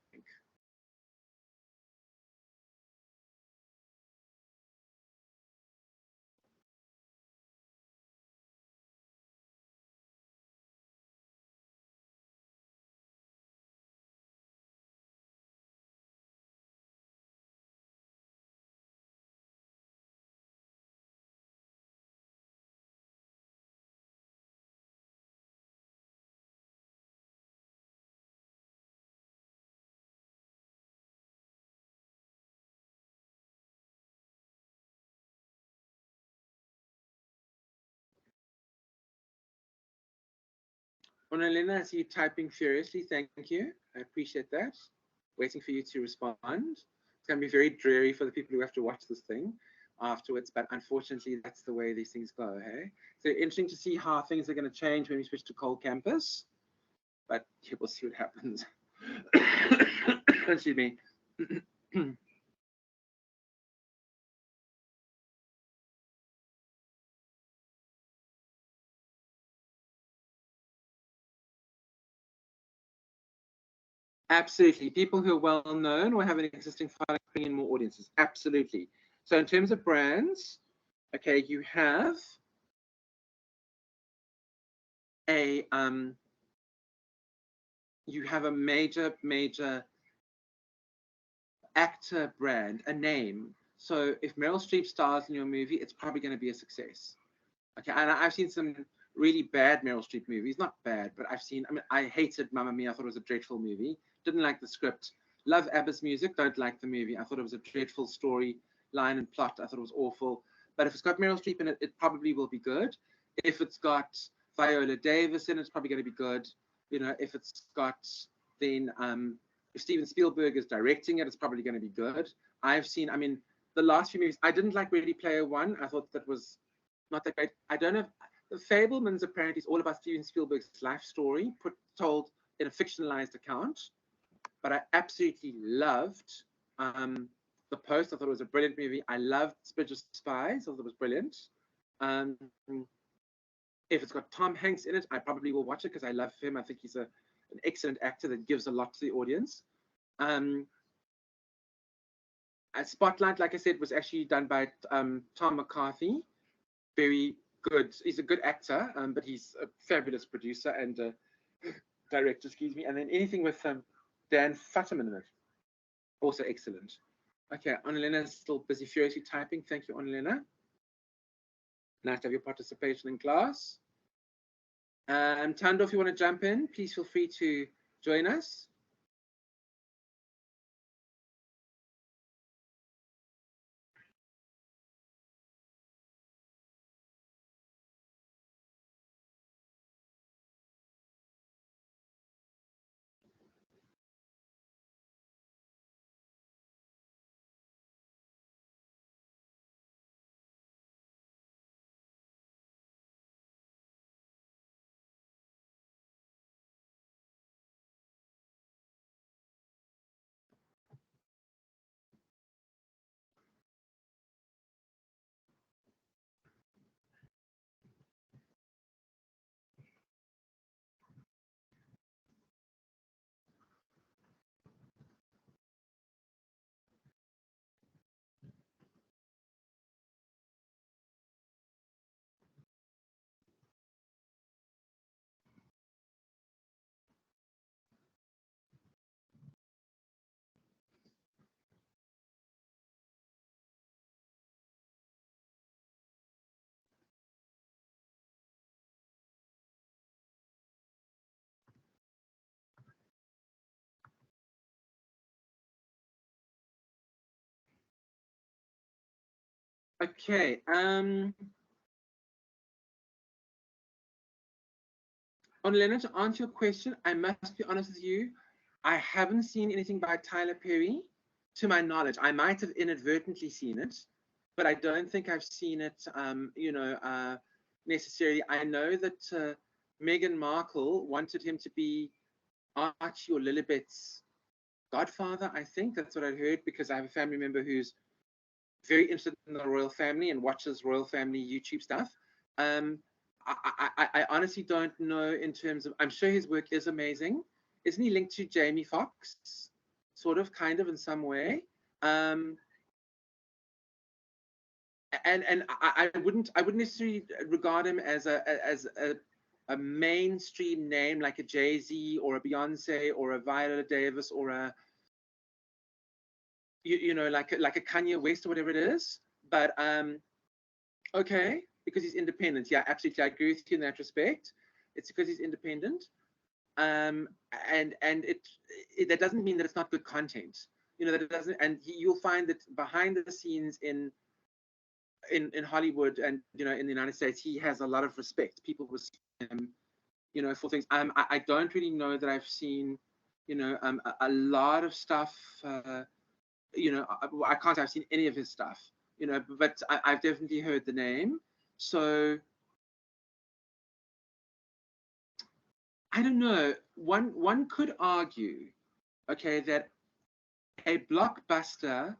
Onalena, I see you typing furiously. Thank you. I appreciate that. Waiting for you to respond. It's going to be very dreary for the people who have to watch this thing afterwards, but unfortunately, that's the way these things go. Hey, so interesting to see how things are going to change when we switch to Cold Campus, but we'll see what happens. Excuse me. Absolutely. People who are well known or have an existing following bring in more audiences. Absolutely. So in terms of brands, okay, you have a major actor brand, a name. So if Meryl Streep stars in your movie, it's probably going to be a success. Okay, and I've seen some really bad Meryl Streep movies. Not bad, but I've seen. I mean, I hated Mamma Mia. I thought it was a dreadful movie. Didn't like the script. Love ABBA's music. Don't like the movie. I thought it was a dreadful story line and plot. I thought it was awful. But if it's got Meryl Streep in it, it probably will be good. If it's got Viola Davis in it, it's probably going to be good. If it's got then if Steven Spielberg is directing it, it's probably going to be good. I've seen. I mean, the last few movies. I didn't like Ready Player One. I thought that was not that great. I don't know. The Fablemans apparently is all about Steven Spielberg's life story, told in a fictionalized account. But I absolutely loved The Post. I thought it was a brilliant movie. I loved Bridge of Spies. I thought it was brilliant. Um, if it's got Tom Hanks in it, I probably will watch it because I love him. I think he's an excellent actor that gives a lot to the audience. Spotlight, like I said, was actually done by Tom McCarthy. Very good. He's a good actor, but he's a fabulous producer and director, excuse me. And then anything with Dan Futterman in it, also excellent. Okay, Annalena is still busy furiously typing. Thank you, Annalena. Nice to have your participation in class. Tando, if you want to jump in, please feel free to join us. Okay. On Leonard, to answer your question, I must be honest with you. I haven't seen anything by Tyler Perry, to my knowledge. I might have inadvertently seen it, but I don't think I've seen it. Necessarily. I know that Meghan Markle wanted him to be Archie or Lilibet's godfather. I think that's what I heard, because I have a family member who's very interested in the royal family and watches royal family YouTube stuff. Um, I honestly don't know in terms of. I'm sure his work is amazing. Isn't he linked to Jamie Foxx, sort of, kind of, in some way? Um, I wouldn't necessarily regard him as a mainstream name like a Jay-Z or a Beyonce or a Viola Davis or a like a Kanye West or whatever it is. But okay, because he's independent. Yeah, absolutely, I agree with you in that respect. It's because he's independent. um, and that doesn't mean that it's not good content. That it doesn't. And you'll find that behind the scenes in Hollywood and in the United States, he has a lot of respect. People respect him, for things. I don't really know that I've seen, a lot of stuff. I can't say I've seen any of his stuff. But I've definitely heard the name. So I don't know. One could argue, okay, that a blockbuster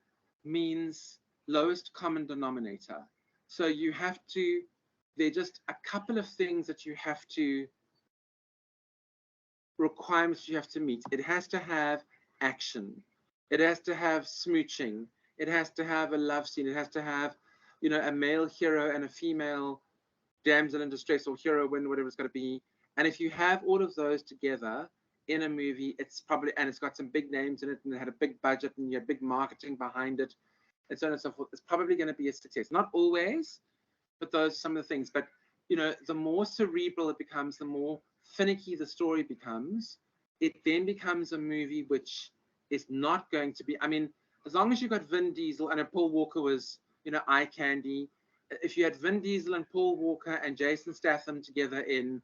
means lowest common denominator. So there are just a couple of things that you have to, requirements you have to meet. It has to have action. It has to have smooching. It has to have a love scene. It has to have, a male hero and a female damsel in distress or heroine, whatever it's going to be. And if you have all of those together in a movie, it's got some big names in it, and it had a big budget, and you had big marketing behind it, and so on and so forth. It's probably going to be a success. Not always, but those are some of the things. But the more cerebral it becomes, the more finicky the story becomes. It then becomes a movie which is not going to be. I mean, as long as you got Vin Diesel and Paul Walker was, eye candy. If you had Vin Diesel and Paul Walker and Jason Statham together in,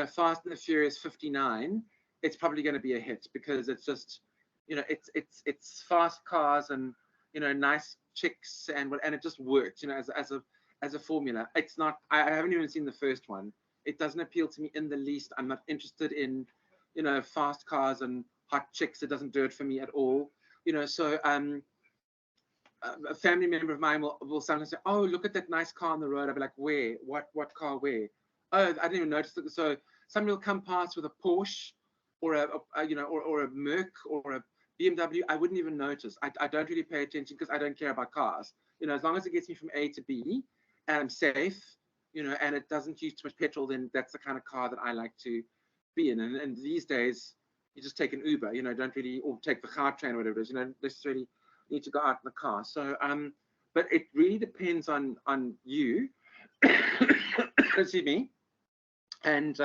Fast and the Furious 59, it's probably going to be a hit, because it's just, it's fast cars and, nice chicks, and it just works, as a formula. It's not. I haven't even seen the first one. It doesn't appeal to me in the least. I'm not interested in, fast cars and hot chicks. It doesn't do it for me at all. So a family member of mine will sometimes say, "Oh, look at that nice car on the road." I'll be like, "Where? What car? Where?" "Oh, I didn't even notice it." So somebody will come past with a Porsche or or a Merc or a BMW. I wouldn't even notice. I don't really pay attention, because I don't care about cars. As long as it gets me from A to B and I'm safe, and it doesn't use too much petrol, then that's the kind of car that I like to be in. And these days, you just take an Uber, don't really, or take the car train or whatever it is, necessarily need to go out in the car. So, but it really depends on you, excuse me, and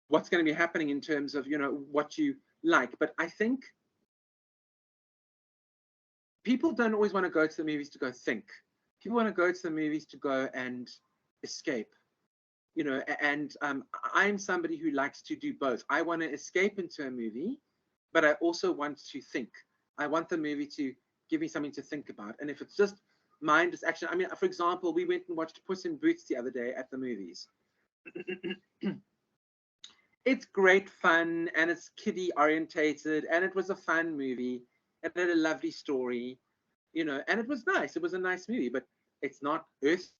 what's going to be happening in terms of, what you like. But I think people don't always want to go to the movies to go think. People want to go to the movies to go and escape. And I'm somebody who likes to do both. I want to escape into a movie, but I also want to think. I want the movie to give me something to think about. And if it's just mindless action, I mean, for example, we went and watched Puss in Boots the other day at the movies. It's great fun, and it's kiddie orientated, and it was a fun movie. It had a lovely story, and it was nice. It was a nice movie, but it's not earth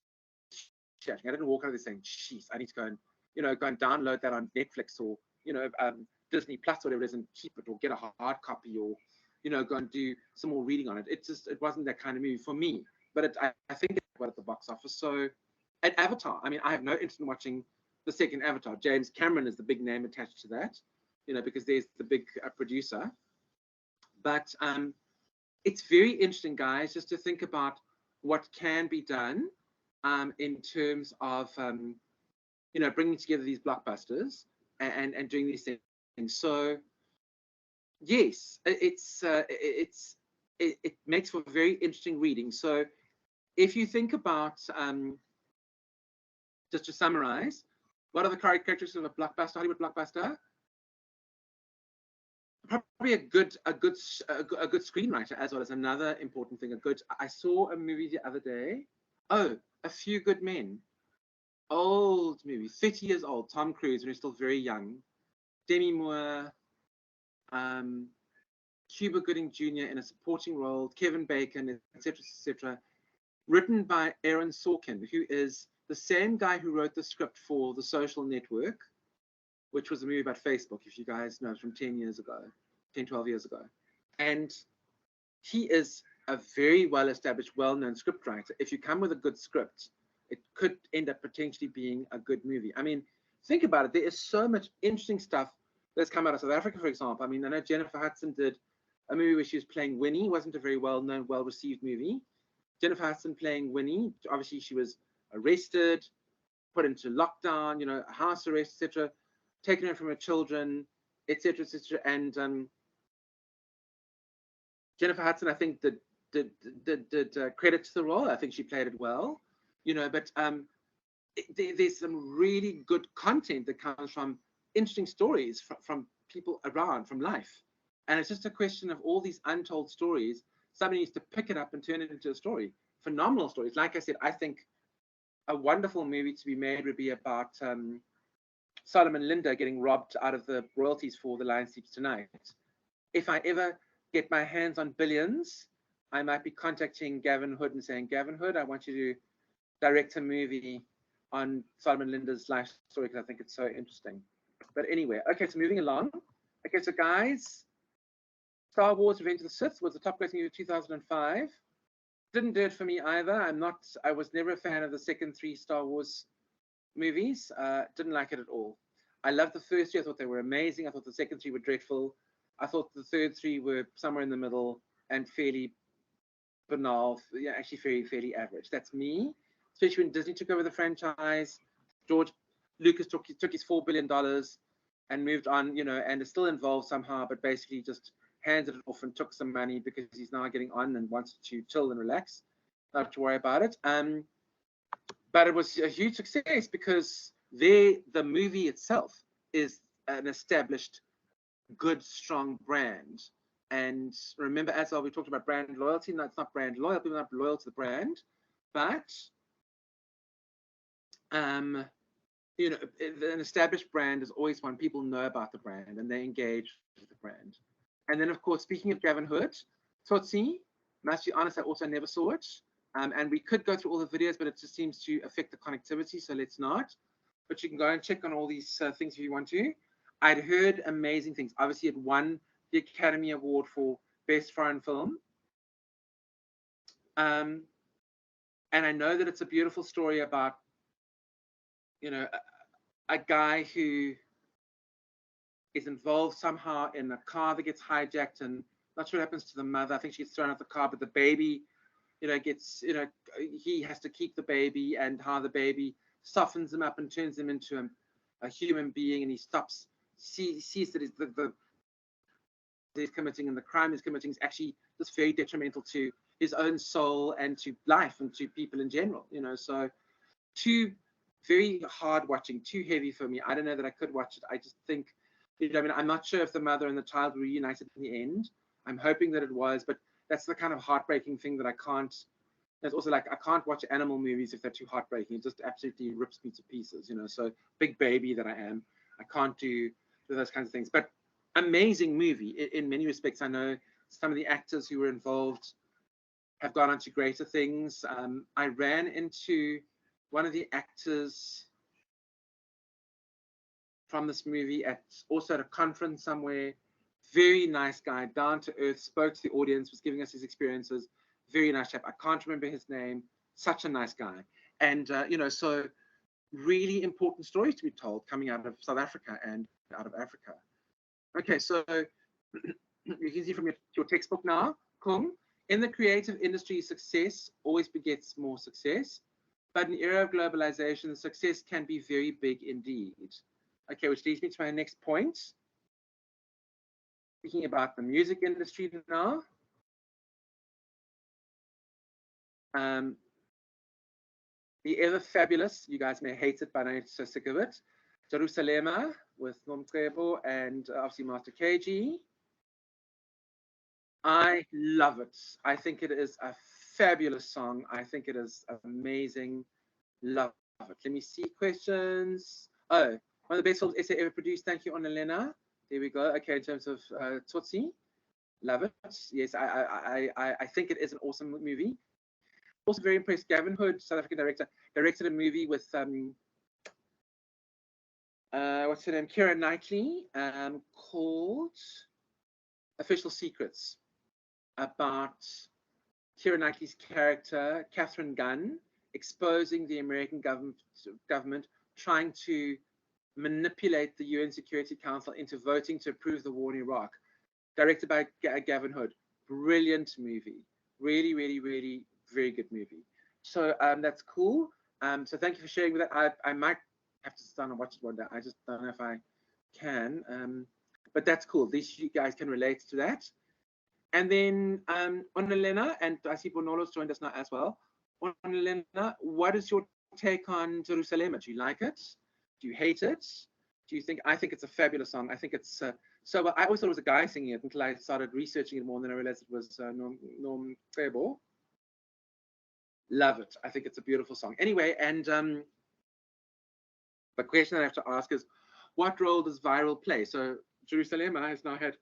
shattering. I didn't walk out of there saying, "Jeez, I need to go and go and download that on Netflix or Disney Plus or whatever it is and keep it, or get a hard copy, or go and do some more reading on it." It wasn't that kind of movie for me. But I think it went at the box office. So, and Avatar. I mean, I have no interest in watching the second Avatar. James Cameron is the big name attached to that, because there's the big producer. But it's very interesting, guys, just to think about what can be done in terms of bringing together these blockbusters and doing these things. So yes, it makes for very interesting reading. So if you think about, just to summarize, What are the characteristics of a blockbuster, Hollywood blockbuster? Probably a good screenwriter as well as another important thing. I saw a movie the other day. Oh, A Few Good Men. Old movie, 30 years old. Tom Cruise, when he's still very young. Demi Moore, Cuba Gooding Jr. in a supporting role, Kevin Bacon, etc., etc. Written by Aaron Sorkin, who is the same guy who wrote the script for The Social Network, which was a movie about Facebook, if you guys know, from 10 years ago, 10, 12 years ago. And he is a very well-established, well-known scriptwriter. If you come with a good script, it could end up potentially being a good movie. I mean, think about it. There is so much interesting stuff that's come out of South Africa, for example. I mean, I know Jennifer Hudson did a movie where she was playing Winnie. It wasn't a very well-known, well-received movie. Jennifer Hudson playing Winnie. Obviously, she was arrested, put into lockdown, you know, house arrest, etc., taken away from her children, etc., etc. And Jennifer Hudson, I think, did credit to the role. I think she played it well, you know. But there's some really good content that comes from interesting stories from people around, from life. And it's just a question of all these untold stories. Somebody needs to pick it up and turn it into a story. Phenomenal stories. Like I said, I think a wonderful movie to be made would be about Solomon Linda getting robbed out of the royalties for The Lion Sleeps Tonight. If I ever get my hands on billions, I might be contacting Gavin Hood and saying, Gavin Hood, I want you to direct a movie on Solomon Linda's life story because I think it's so interesting. But anyway, okay, so moving along. Okay, so guys, Star Wars Revenge of the Sith was the top grossing movie of 2005. Didn't do it for me either. I was never a fan of the second 3 Star Wars movies. Didn't like it at all. I loved the first 3. I thought they were amazing. I thought the second 3 were dreadful. I thought the third 3 were somewhere in the middle and fairly banal, yeah, actually fairly average. That's me, especially when Disney took over the franchise. George Lucas took his $4 billion and moved on, you know, and is still involved somehow, but basically just handed it off and took some money because he's now getting on and wants to chill and relax, not to worry about it. But it was a huge success because the movie itself is an established, good, strong brand. And remember, as well, we talked about brand loyalty. No, it's not brand loyal. People are not loyal to the brand, but you know, an established brand is always one people know about the brand and they engage with the brand. And then, of course, speaking of Gavin Hood, Tsotsi, must be honest, I also never saw it. And we could go through all the videos, but it just seems to affect the connectivity, so let's not. But you can go and check on all these things if you want to. I'd heard amazing things. Obviously, it won the Academy Award for Best Foreign Film. And I know that it's a beautiful story about, you know, a guy who is involved somehow in a car that gets hijacked, and not sure what happens to the mother. I think she gets thrown out the car, but the baby, you know, gets, you know, he has to keep the baby, and how the baby softens him up and turns him into a human being, and he sees that he's committing and the crime he's committing is actually just very detrimental to his own soul and to life and to people in general, you know. So too very hard watching, too heavy for me. I don't know that I could watch it. I just think, you know, I mean, I'm not sure if the mother and the child were reunited in the end. I'm hoping that it was, but that's the kind of heartbreaking thing that I can't. There's also like, I can't watch animal movies if they're too heartbreaking. It just absolutely rips me to pieces, you know. So big baby that I am, I can't do those kinds of things. But amazing movie in many respects. I know some of the actors who were involved have gone on to greater things. I ran into one of the actors from this movie also at a conference somewhere. Very nice guy, down to earth, spoke to the audience, was giving us his experiences. Very nice chap. I can't remember his name. Such a nice guy. And, you know, so really important stories to be told coming out of South Africa and out of Africa. Okay, so you can see from your textbook now, Kung, in the creative industry, success always begets more success. But in the era of globalization, success can be very big indeed. Okay, which leads me to my next point. Speaking about the music industry now. The ever fabulous, you guys may hate it, but I'm so sick of it. Jerusalema with Nomcebo and obviously Master KG. I love it. I think it is a fabulous song. I think it is amazing. Love it. Let me see questions. Oh, one of the best films essay ever produced. Thank you, Annalena. There we go. Okay, in terms of Tutsi, love it. Yes, I think it is an awesome movie. Also very impressed. Gavin Hood, South African director, directed a movie with what's her name? Keira Knightley, called Official Secrets, about Keira Knightley's character, Catherine Gunn, exposing the American government trying to manipulate the UN Security Council into voting to approve the war in Iraq. Directed by Gavin Hood. Brilliant movie. Really, really, really very good movie. So that's cool. So thank you for sharing with that. I might have to sit down and watch it one day. I just don't know if I can. But that's cool. These you guys can relate to that. And then Annalena, and I see Bonolo's joined us now as well. Annalena, what is your take on Jerusalema? Do you like it? Do you hate it? Do you think? I think it's a fabulous song. I think it's so. I always thought it was a guy singing it until I started researching it more, and then I realized it was Norm Cebo. Love it. I think it's a beautiful song. Anyway, and the question I have to ask is, what role does viral play? So Jerusalema has now had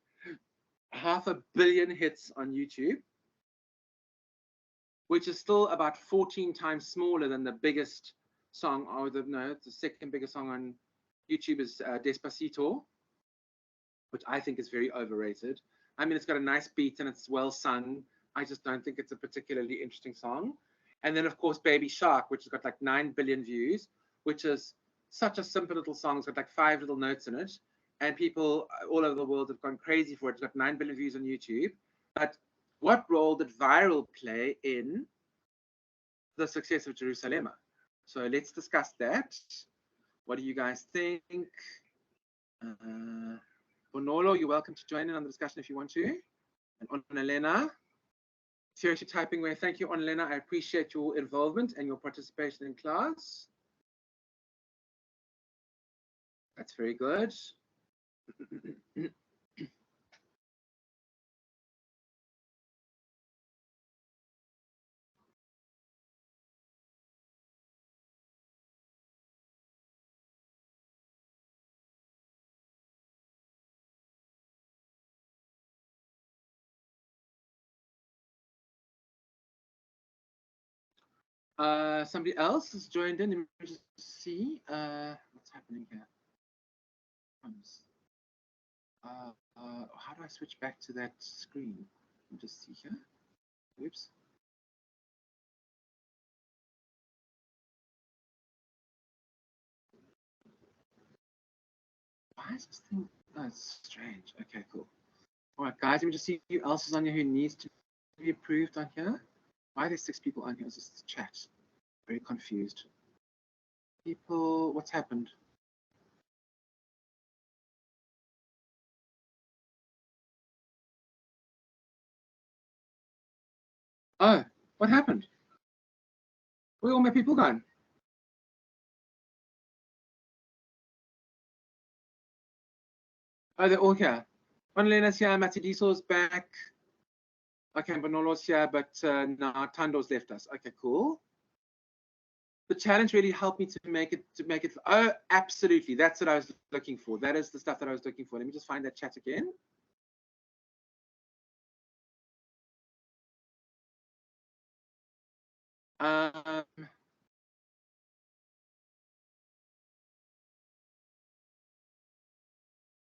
500 million hits on YouTube, which is still about 14 times smaller than the biggest song, or the second biggest song on YouTube is Despacito, which I think is very overrated. I mean, it's got a nice beat and it's well sung. I just don't think it's a particularly interesting song. And then, of course, Baby Shark, which has got like 9 billion views, which is such a simple little song. It's got like 5 little notes in it. And people all over the world have gone crazy for it. It's got 9 billion views on YouTube. But what role did viral play in the success of Jerusalema? So let's discuss that. What do you guys think? Bonolo, you're welcome to join in on the discussion if you want to. And Annalena, seriously typing away. Thank you, Annalena. I appreciate your involvement and your participation in class. That's very good. Somebody else has joined in. Let me just see what's happening here. How do I switch back to that screen? Let me just see here. Oops. Why is this thing? Oh, it's strange. Okay, cool. All right, guys, let me just see who else is on here who needs to be approved on here. Why are there 6 people on here? It's just chat. Very confused. People, what's happened? Oh, what happened? Where are all my people gone? Oh, they're all here. Onlena's here, Matidiso's back. Okay, Bonolo's here, but now Tando's left us. Okay, cool. The challenge really helped me to make it. Oh, absolutely. That's what I was looking for. That is the stuff that I was looking for. Let me just find that chat again.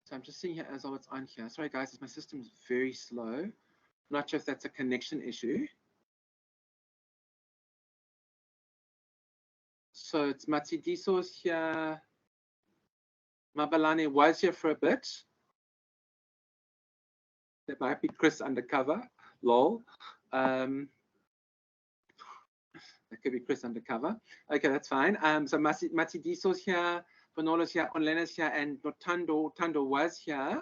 So I'm just seeing here as what's on here. Sorry, guys, my system is very slow. I'm not sure if that's a connection issue. So it's Matidiso's here. Mabalane was here for a bit. There might be Chris undercover. Lol. That could be Chris undercover. Okay, that's fine. So Matidiso's here. Bonolo's here. Onlena's here. And Tando was here.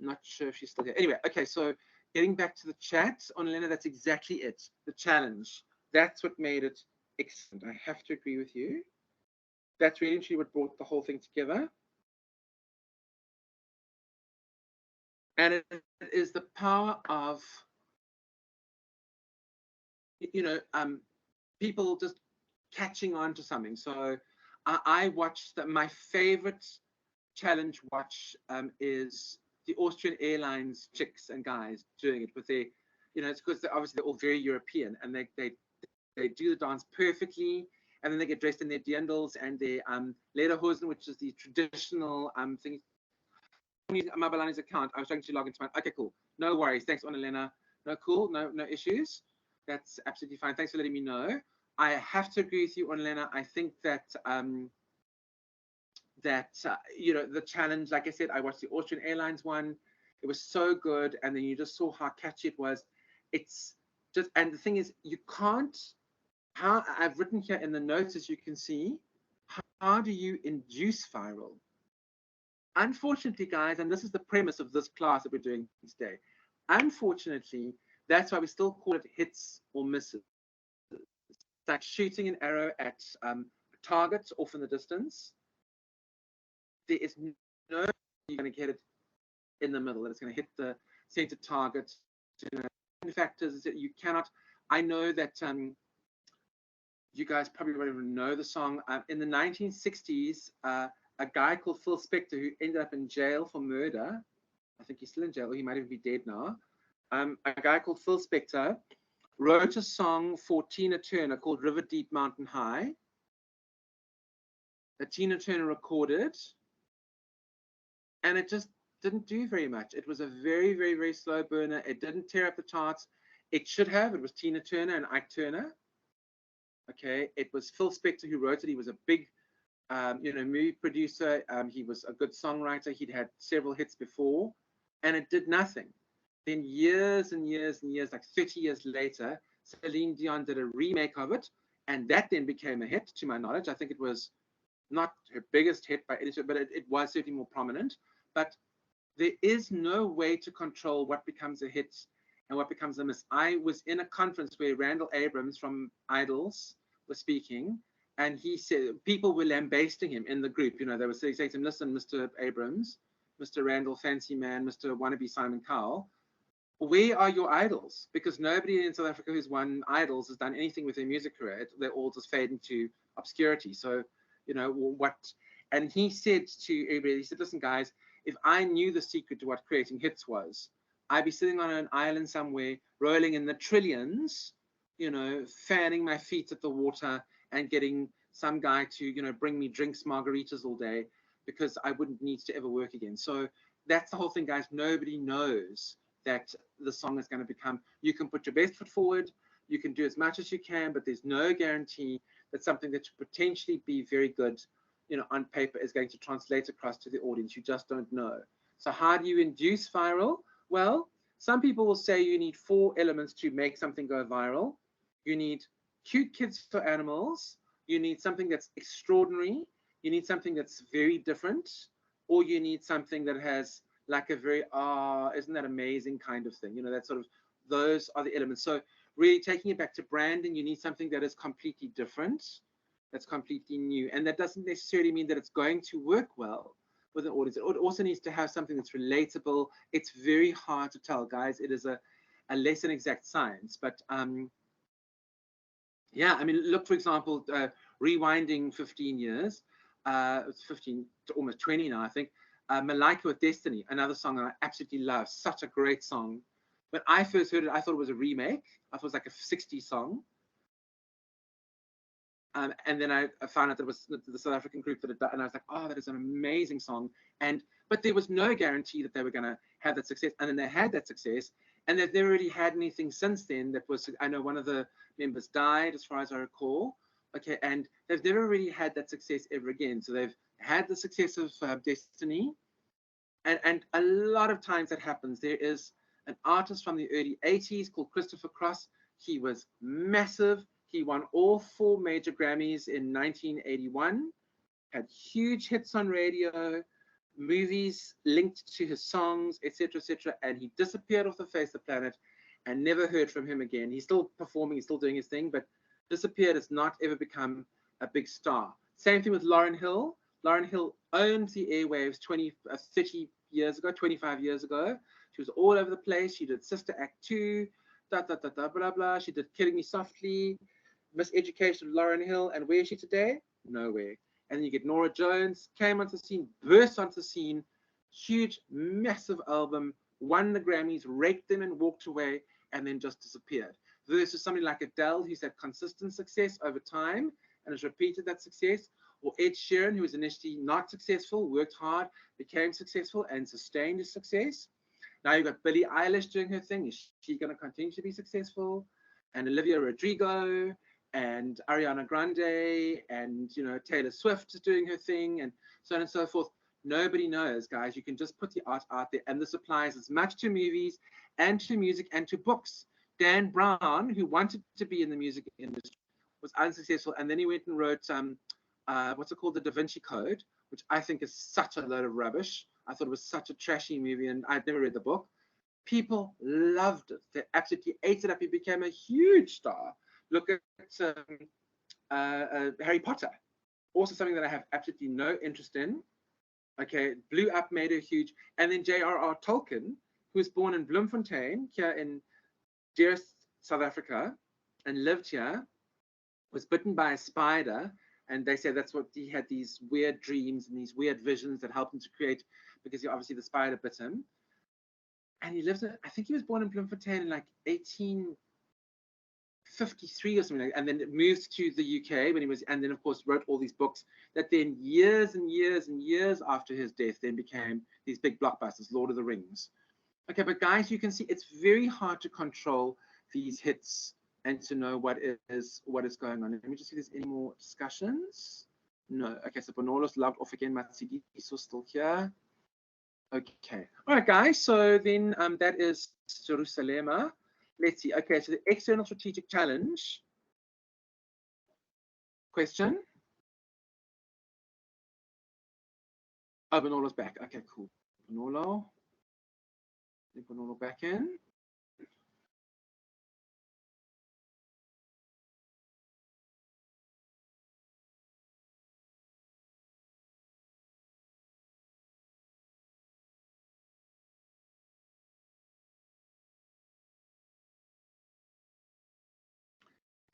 Not sure if she's still here. Anyway, okay, so getting back to the chat, Onlena, that's exactly it. The challenge. That's what made it excellent. I have to agree with you. That's really actually what brought the whole thing together. And it is the power of, you know, people just catching on to something. So I watched my favorite challenge watch is the Austrian Airlines chicks and guys doing it with their, you know, it's because obviously they're all very European, and they do the dance perfectly, and then they get dressed in their dirndls and their lederhosen, which is the traditional thing. Mabalani's account. I was trying to log into my. Okay, cool. No worries. Thanks, Annalena. No, cool. No issues. That's absolutely fine. Thanks for letting me know. I have to agree with you, Annalena. I think that you know, the challenge, like I said, I watched the Austrian Airlines one. It was so good, and then you just saw how catchy it was. It's just, and the thing is, you can't. How I've written here in the notes, as you can see, how do you induce viral? Unfortunately, guys, and this is the premise of this class that we're doing today. Unfortunately, that's why we still call it hits or misses. It's like shooting an arrow at a target off in the distance. There is no way you're going to get it in the middle, that it's going to hit the center target. You know, factors is that you cannot. I know that you guys probably don't even know the song. In the 1960s, a guy called Phil Spector, who ended up in jail for murder. I think he's still in jail, or he might even be dead now. A guy called Phil Spector wrote a song for Tina Turner called River Deep Mountain High, that Tina Turner recorded, and it just didn't do very much. It was a very, very, very slow burner. It didn't tear up the charts. It should have. It was Tina Turner and Ike Turner. Okay, it was Phil Spector who wrote it. He was a big you know, movie producer. He was a good songwriter. He'd had several hits before, and it did nothing. Then years and years and years, like 30 years later, Celine Dion did a remake of it, and that then became a hit, to my knowledge. I think it was not her biggest hit by any stretch, but it was certainly more prominent. But there is no way to control what becomes a hit and what becomes a miss. I was in a conference where Randall Abrams from Idols was speaking, and he said people were lambasting him in the group. You know, they were saying to him, "Listen, Mr. Abrams, Mr. Randall, fancy man, Mr. Wannabe Simon Cowell, where are your idols? Because nobody in South Africa who's won idols has done anything with their music career. They all just fade into obscurity. So, you know, what?" And he said to everybody, he said, "Listen, guys, if I knew the secret to what creating hits was, I'd be sitting on an island somewhere, rolling in the trillions, you know, fanning my feet at the water and getting some guy to, you know, bring me drinks, margaritas all day, because I wouldn't need to ever work again." So that's the whole thing, guys. Nobody knows that the song is going to become. You can put your best foot forward, you can do as much as you can, but there's no guarantee that something that should potentially be very good, you know, on paper is going to translate across to the audience. You just don't know. So how do you induce viral? Well, some people will say you need 4 elements to make something go viral. You need cute kids for animals, you need something that's extraordinary, you need something that's very different, or you need something that has like a very isn't that amazing kind of thing. You know, that sort of, those are the elements. So really taking it back to branding, you need something that is completely different, that's completely new, and that doesn't necessarily mean that it's going to work well with an audience. It also needs to have something that's relatable. It's very hard to tell, guys. It is a less than exact science, but yeah, I mean, look, for example, rewinding 15 years, it's 15 to almost 20 now, I think. Malaika with Destiny, another song I absolutely love, such a great song. When I first heard it, I thought it was a remake. I thought it was like a 60s song. And then I found out that it was the South African group that had done, and I was like, oh, that is an amazing song. But there was no guarantee that they were going to have that success. And then they had that success, and they've never really had anything since then that was, I know one of the members died, as far as I recall. Okay, and they've never really had that success ever again. So they've had the success of Destiny, and a lot of times that happens. There is an artist from the early 80s called Christopher Cross. He was massive. He won all 4 major Grammys in 1981, had huge hits on radio, movies linked to his songs, etc., etc., and he disappeared off the face of the planet and never heard from him again. He's still performing, he's still doing his thing, but disappeared, has not ever become a big star. Same thing with Lauryn Hill. Lauryn Hill owned the airwaves 30 years ago, 25 years ago. She was all over the place. She did Sister Act 2, blah, blah. She did Killing Me Softly, Miseducation of Lauryn Hill. And where is she today? Nowhere. And then you get Norah Jones, came onto the scene, burst onto the scene, huge, massive album, won the Grammys, raked them and walked away, and then just disappeared. Versus somebody like Adele, who's had consistent success over time and has repeated that success, or Ed Sheeran, who was initially not successful, worked hard, became successful, and sustained his success. Now you've got Billie Eilish doing her thing. Is she going to continue to be successful? And Olivia Rodrigo and Ariana Grande and, you know, Taylor Swift is doing her thing, and so on and so forth. Nobody knows, guys. You can just put the art out there, and this applies as much to movies and to music and to books. Dan Brown, who wanted to be in the music industry, was unsuccessful, and then he went and wrote what's it called, The Da Vinci Code, which I think is such a load of rubbish. I thought it was such a trashy movie, and I'd never read the book. People loved it. They absolutely ate it up. He became a huge star. Look at Harry Potter, also something that I have absolutely no interest in. Okay, blew up, made her huge. And then J.R.R. Tolkien, who was born in Bloemfontein, here in dearest South Africa, and lived here, was bitten by a spider. And they say that's what he had, these weird dreams and these weird visions that helped him to create, because obviously the spider bit him. And he lived, I think he was born in Bloemfontein in like 1853 or something like that, and then moved to the UK when he was, and then of course wrote all these books that then years and years and years after his death then became these big blockbusters, Lord of the Rings. Okay, but guys, you can see it's very hard to control these hits and to know what is going on. Let me just see if there's any more discussions. No. Okay, so Bonolos logged off again. Matsidi is still here. Okay. All right, guys. So then that is Jerusalem. Let's see. Okay, so the external strategic challenge. Question. Oh, Bonolo's back. Okay, cool. Bonolo. Bonolo back in.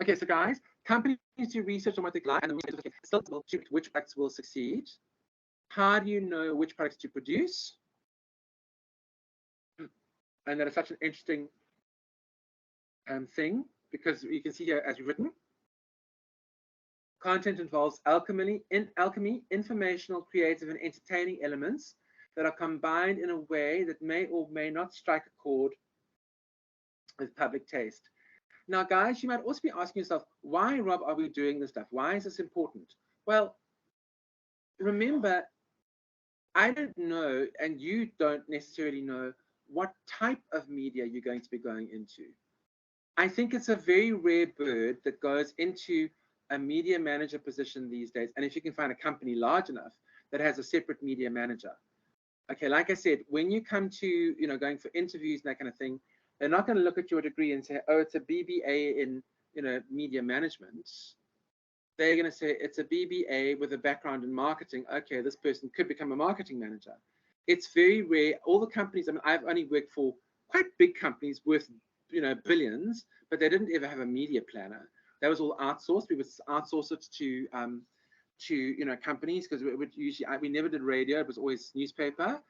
Okay, so guys, companies do research on what they like and still which products will succeed. How do you know which products to produce? And that is such an interesting thing, because you can see here, as you've written, content involves alchemy, informational, creative, and entertaining elements that are combined in a way that may or may not strike a chord with public taste. Now, guys, you might also be asking yourself, why, Rob, are we doing this stuff? Why is this important? Well, remember, I don't know, and you don't necessarily know what type of media you're going to be going into. I think it's a very rare bird that goes into a media manager position these days. And if you can find a company large enough that has a separate media manager. Okay, like I said, when you come to, you know, going for interviews and that kind of thing, they're not going to look at your degree and say, oh, it's a BBA in, you know, media management. They're going to say it's a BBA with a background in marketing. Okay, this person could become a marketing manager. It's very rare. All the companies, I mean, I've only worked for quite big companies worth, you know, billions, but they didn't ever have a media planner. That was all outsourced. We would outsource it to you know, companies, because we would usually, we never did radio. It was always newspaper,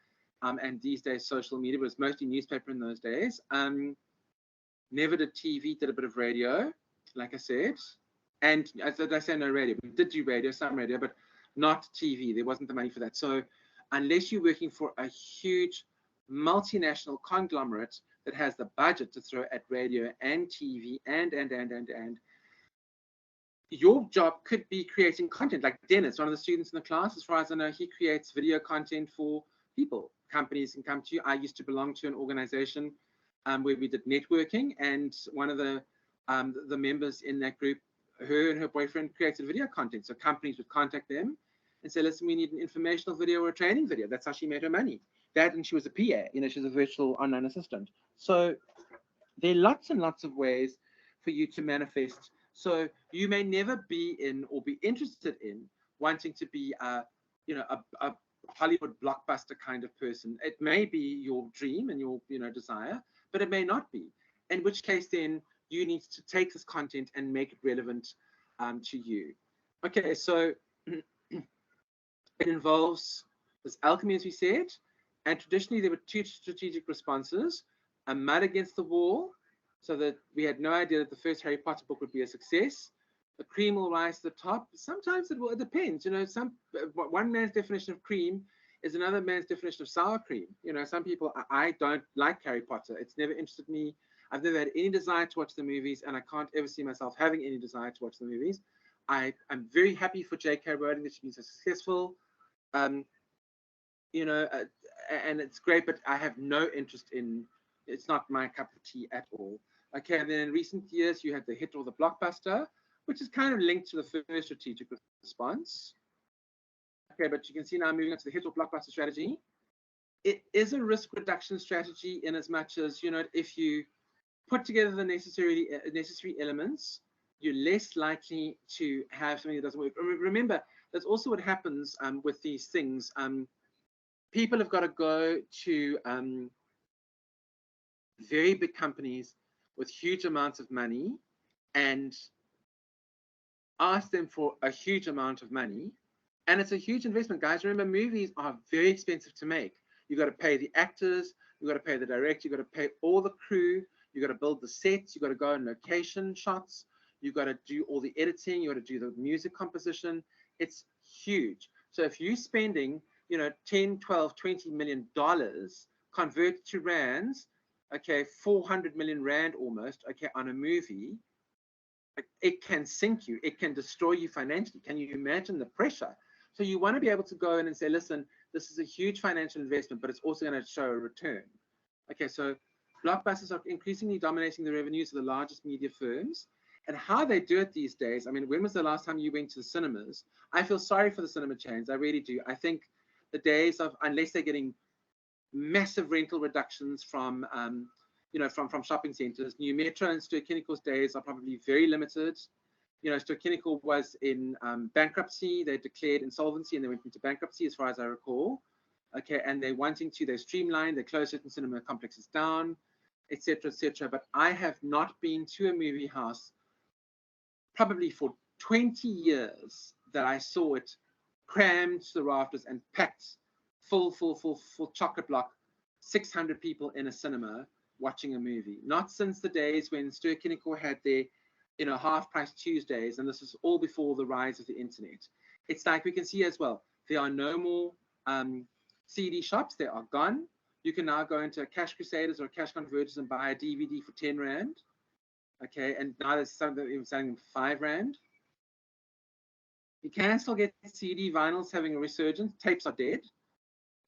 and these days social media, but it was mostly newspaper in those days. Never did TV. Did a bit of radio, like I said, and as I say, no radio. We did do radio, some radio, but not TV. There wasn't the money for that. So unless you're working for a huge multinational conglomerate that has the budget to throw at radio and TV and your job could be creating content. Like Dennis, one of the students in the class, as far as I know, he creates video content for people. Companies can come to you. I used to belong to an organization where we did networking, and one of the members in that group, her and her boyfriend created video content. So companies would contact them and say, listen, we need an informational video or a training video. That's how she made her money. That, and she was a PA, you know, she's a virtual online assistant. So there are lots and lots of ways for you to manifest. So you may never be in or be interested in wanting to be a Hollywood blockbuster kind of person. It may be your dream and your desire, but it may not be. In which case, then you need to take this content and make it relevant to you. Okay, so it involves this alchemy, as we said, and traditionally there were two strategic responses: a mud against the wall, so that we had no idea that the first Harry Potter book would be a success. The cream will rise to the top. Sometimes it depends. One man's definition of cream is another man's definition of sour cream. Some people, I don't like Harry Potter. It's never interested me. I've never had any desire to watch the movies, and I can't ever see myself having any desire to watch the movies. I'm very happy for J.K. Rowling that she's been so successful. And it's great, but I have no interest in. It's not my cup of tea at all. Okay, and then in recent years, you had the hit or the blockbuster, which is kind of linked to the first strategic response. Okay, but you can see now moving on to the hit or blockbuster strategy. It is a risk reduction strategy in as much as, if you put together the necessary elements, you're less likely to have something that doesn't work. Remember, that's also what happens with these things. People have got to go to very big companies with huge amounts of money and ask them for a huge amount of money. And it's a huge investment, guys. Remember, movies are very expensive to make. You've got to pay the actors, you've got to pay the director, you've got to pay all the crew, you've got to build the sets, you've got to go on location shots, you've got to do all the editing, you've got to do the music composition. It's huge. So if you're spending, 10, 12, $20 million, convert to rands, okay, 400 million rand almost, okay, on a movie, it can sink you. It can destroy you financially. Can you imagine the pressure? So you want to be able to go in and say, listen, this is a huge financial investment, but it's also going to show a return. Okay, so blockbusters are increasingly dominating the revenues of the largest media firms. And how they do it these days, I mean, when was the last time you went to the cinemas? I feel sorry for the cinema chains. I really do. I think the days of, unless they're getting massive rental reductions from from shopping centres. New Metro and Ster-Kinekor days are probably very limited. Ster-Kinekor was in bankruptcy. They declared insolvency and they went into bankruptcy, as far as I recall. Okay, and they're wanting to, they streamline, they close certain cinema complexes down, etc., etc. But I have not been to a movie house probably for 20 years that I saw it crammed to the rafters and packed full chocolate block, 600 people in a cinema watching a movie. Not since the days when Ster-Kinekor had their half-price Tuesdays, and this is all before the rise of the internet. It's like we can see as well, there are no more CD shops. They are gone. You can now go into a Cash Crusaders or a Cash Converters and buy a DVD for 10 Rand. Okay, and now there's some that even selling them for 5 Rand. You can still get CD vinyls having a resurgence. Tapes are dead.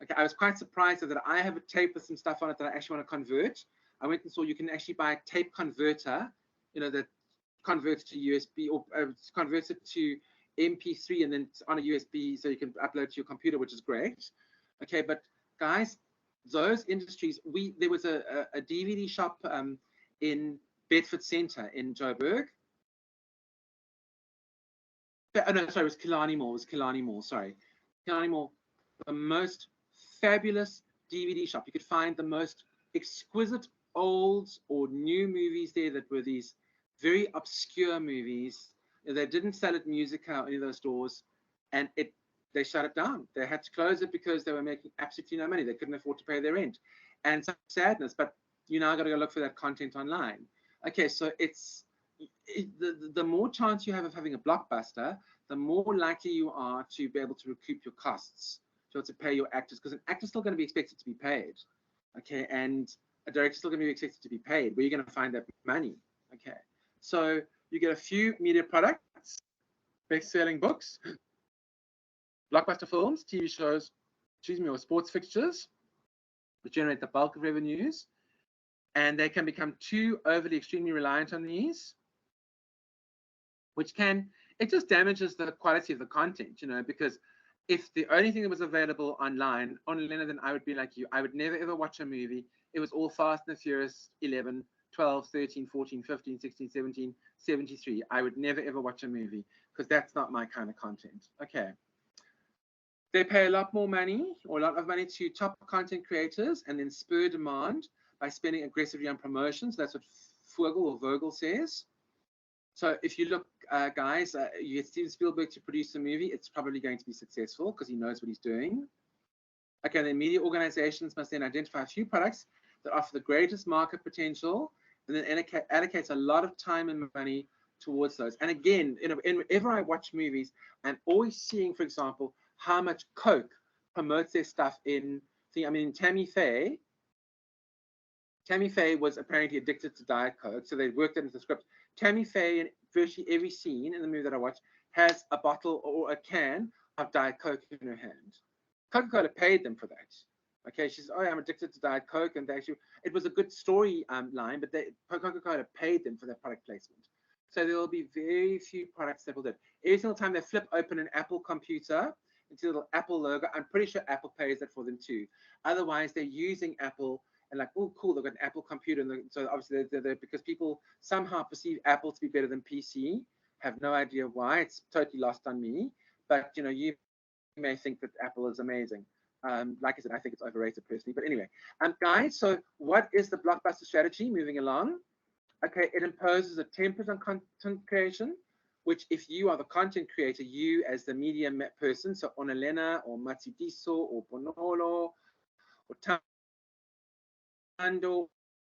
Okay, I was quite surprised that I have a tape with some stuff on it that I actually want to convert. I went and saw you can actually buy a tape converter, that converts to USB or converts it to MP3 and then on a USB so you can upload to your computer, which is great. Okay, but guys, those industries, there was a DVD shop in Bedford Center in Joburg. Oh, no, sorry, it was Killarney Mall. Sorry. Killarney Mall, the most fabulous DVD shop. You could find the most exquisite old or new movies there that were these very obscure movies. They didn't sell at Musica or any of those stores, and they shut it down. They had to close it because they were making absolutely no money. They couldn't afford to pay their rent. And some sadness, but you now got to go look for that content online. Okay, so the more chance you have of having a blockbuster, the more likely you are to be able to recoup your costs, to pay your actors, because an actor's still going to be expected to be paid. Okay, and a director's still going to be expected to be paid. Where are you going to find that money? Okay, so you get a few media products, best-selling books, blockbuster films, TV shows, or sports fixtures, which generate the bulk of revenues, and they can become too overly extremely reliant on these, which it just damages the quality of the content, because if the only thing that was available online, then I would be like you. I would never ever watch a movie. It was all Fast and the Furious 11, 12, 13, 14, 15, 16, 17, 73. I would never ever watch a movie because that's not my kind of content. Okay. They pay a lot more money, or a lot of money, to top content creators, and then spur demand by spending aggressively on promotions. That's what Vogel says. So if you look, guys, you get Steven Spielberg to produce a movie, it's probably going to be successful because he knows what he's doing. Okay, then media organizations must then identify a few products that offer the greatest market potential, and then allocate a lot of time and money towards those. And again, whenever I watch movies, I'm always seeing, for example, how much Coke promotes their stuff in. I mean, Tammy Faye was apparently addicted to Diet Coke, so they worked it into the script. Tammy Faye, in virtually every scene in the movie that I watch, has a bottle or a can of Diet Coke in her hand. Coca-Cola paid them for that. Okay, she says, "Oh, I'm addicted to Diet Coke," and it was a good story line, but Coca-Cola paid them for their product placement. So there will be very few products that will do it. Every single time they flip open an Apple computer, it's a little Apple logo. I'm pretty sure Apple pays that for them too. Otherwise, they're using Apple and like, oh, cool, they've got an Apple computer. And so obviously, they're because people somehow perceive Apple to be better than PC. Have no idea why. It's totally lost on me. But you may think that Apple is amazing. Like I said, I think it's overrated personally. But anyway, guys, so what is the blockbuster strategy moving along? Okay, it imposes a template on content creation, which if you are the content creator, you as the media person, so Onelena or Matsidiso or Bonolo or Tando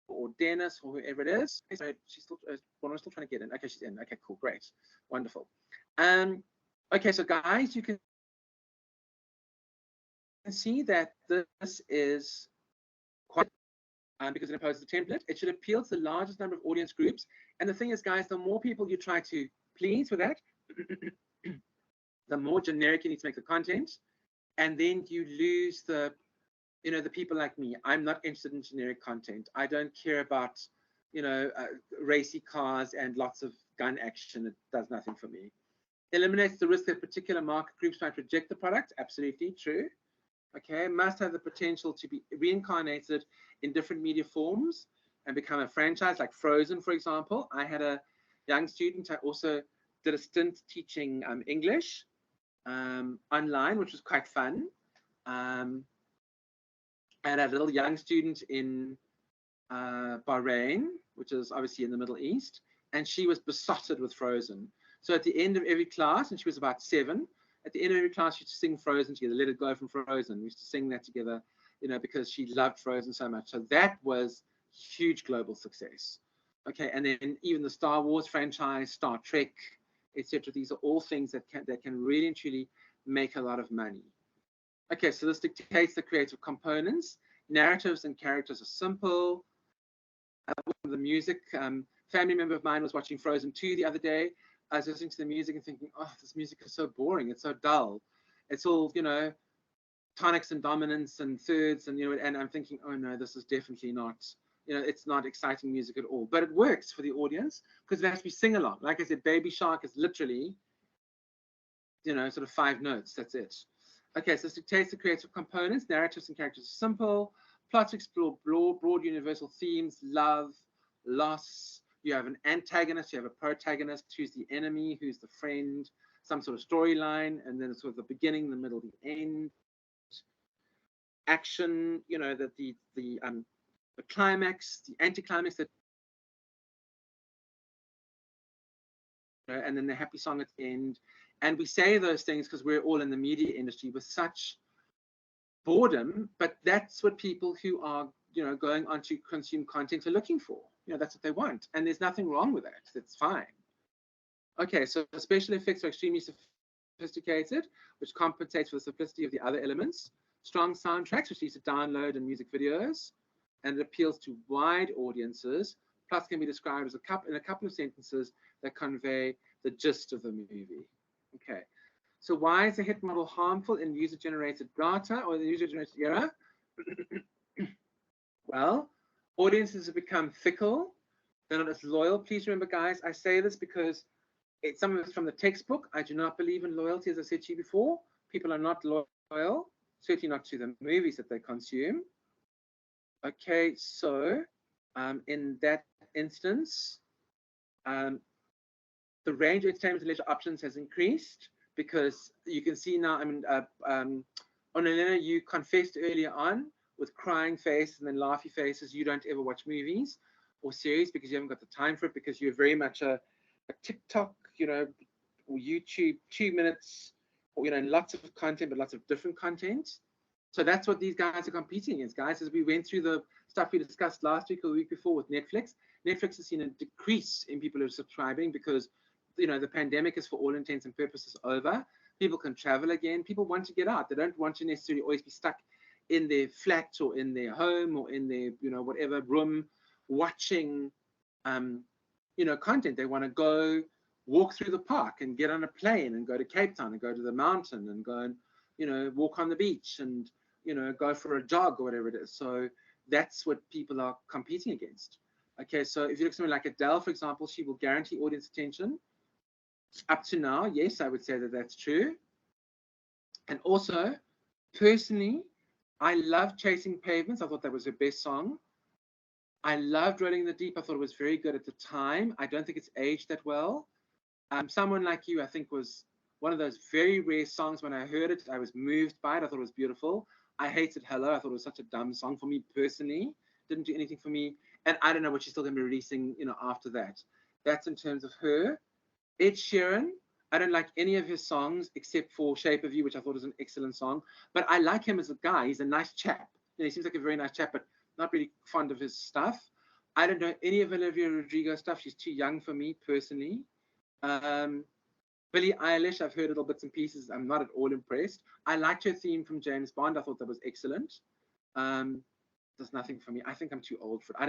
or Dennis or whoever it is. So she's still, Bono's still trying to get in. Okay, she's in. Okay, cool, great, wonderful. Okay, so guys, you can see that this is quite because it imposes a template. It should appeal to the largest number of audience groups. And the thing is, guys, the more people you try to please with that, the more generic you need to make the content. And then you lose the people like me. I'm not interested in generic content. I don't care about, racy cars and lots of gun action. It does nothing for me. Eliminates the risk that particular market groups might reject the product. Absolutely true. Okay, must have the potential to be reincarnated in different media forms and become a franchise, like Frozen, for example. I had a young student. I also did a stint teaching English online, which was quite fun. And I had a little young student in Bahrain, which is obviously in the Middle East, and she was besotted with Frozen. So at the end of every class, and she was about 7, at the end of every class, she used to sing Frozen together, Let It Go from Frozen. We used to sing that together, because she loved Frozen so much. So that was huge global success. Okay, and then even the Star Wars franchise, Star Trek, etc. These are all things that can really and truly make a lot of money. Okay, so this dictates the creative components. Narratives and characters are simple. The music, family member of mine was watching Frozen 2 the other day. I was listening to the music and thinking, oh, this music is so boring. It's so dull. It's all, tonics and dominants and thirds. And, and I'm thinking, oh, no, this is definitely not, it's not exciting music at all. But it works for the audience because it has to be sing-along. Like I said, Baby Shark is literally, sort of 5 notes. That's it. Okay, so this dictates the creative components. Narratives and characters are simple. Plots explore broad universal themes, love, loss. You have an antagonist, you have a protagonist, who's the enemy, who's the friend, some sort of storyline, and then it's sort of the beginning, the middle, the end. Action, that the climax, the anticlimax, and then the happy song at the end. And we say those things because we're all in the media industry with such boredom, but that's what people who are, going on to consume content are looking for. That's what they want. And there's nothing wrong with that. That's fine. Okay, so the special effects are extremely sophisticated, which compensates for the simplicity of the other elements. Strong soundtracks, which leads to download and music videos, and it appeals to wide audiences. Plus can be described as in a couple of sentences that convey the gist of the movie. Okay, so why is the hit model harmful in user-generated data or the user-generated era? Well, audiences have become fickle. They're not as loyal. Please remember, guys, I say this because some of it's from the textbook. I do not believe in loyalty, as I said to you before. People are not loyal, certainly not to the movies that they consume. Okay, so in that instance, the range of entertainment and leisure options has increased. because you can see now, I mean, Onelena, you confessed earlier on with crying faces and then laughy faces, you don't ever watch movies or series because you haven't got the time for it, because you're very much a TikTok, or YouTube, 2 minutes, or, lots of content, but lots of different content. So that's what these guys are competing against, guys. As we went through the stuff we discussed last week or the week before with Netflix, Netflix has seen a decrease in people who are subscribing because, the pandemic is for all intents and purposes over. People can travel again. People want to get out. They don't want to necessarily always be stuck in their flat or in their home or in their, whatever room watching, content. They want to go walk through the park and get on a plane and go to Cape Town and go to the mountain and go and, walk on the beach and, go for a jog or whatever it is. So that's what people are competing against. Okay, so if you look at something like Adele, for example, she will guarantee audience attention. Up to now, yes, I would say that that's true. And also, personally, I love Chasing Pavements. I thought that was her best song. I loved Rolling in the Deep. I thought it was very good at the time. I don't think it's aged that well. Someone Like You, I think, was one of those very rare songs. When I heard it, I was moved by it. I thought it was beautiful. I hated Hello. I thought it was such a dumb song for me personally. Didn't do anything for me. And I don't know what she's still going to be releasing, after that. That's in terms of her. Ed Sheeran, I don't like any of his songs except for Shape of You, which I thought was an excellent song. But I like him as a guy. He's a nice chap. He seems like a very nice chap, but not really fond of his stuff. I don't know any of Olivia Rodrigo stuff. She's too young for me personally. Billie Eilish, I've heard little bits and pieces. I'm not at all impressed. I liked her theme from James Bond. I thought that was excellent. There's nothing for me. I think I'm too old for it. I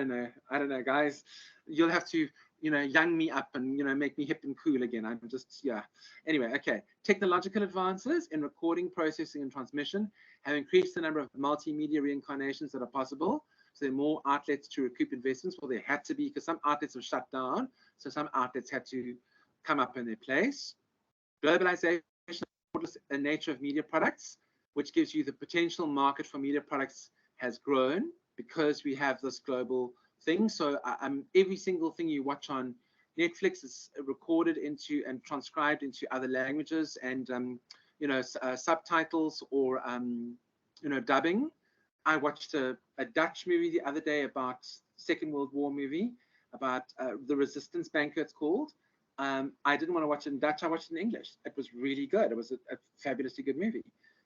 don't know, guys. You'll have to, young me up and, make me hip and cool again. I'm just, yeah. Anyway, okay. Technological advances in recording, processing, and transmission have increased the number of multimedia reincarnations that are possible. So there are more outlets to recoup investments. Well, there had to be, because some outlets were shut down. So some outlets had to come up in their place. Globalization, the nature of media products, which gives you the potential market for media products has grown because we have this global thing. So every single thing you watch on Netflix is recorded into and transcribed into other languages and, subtitles or, dubbing. I watched a Dutch movie the other day about Second World War movie, about the Resistance Banker, it's called. I didn't want to watch it in Dutch. I watched it in English. It was really good. It was a fabulously good movie.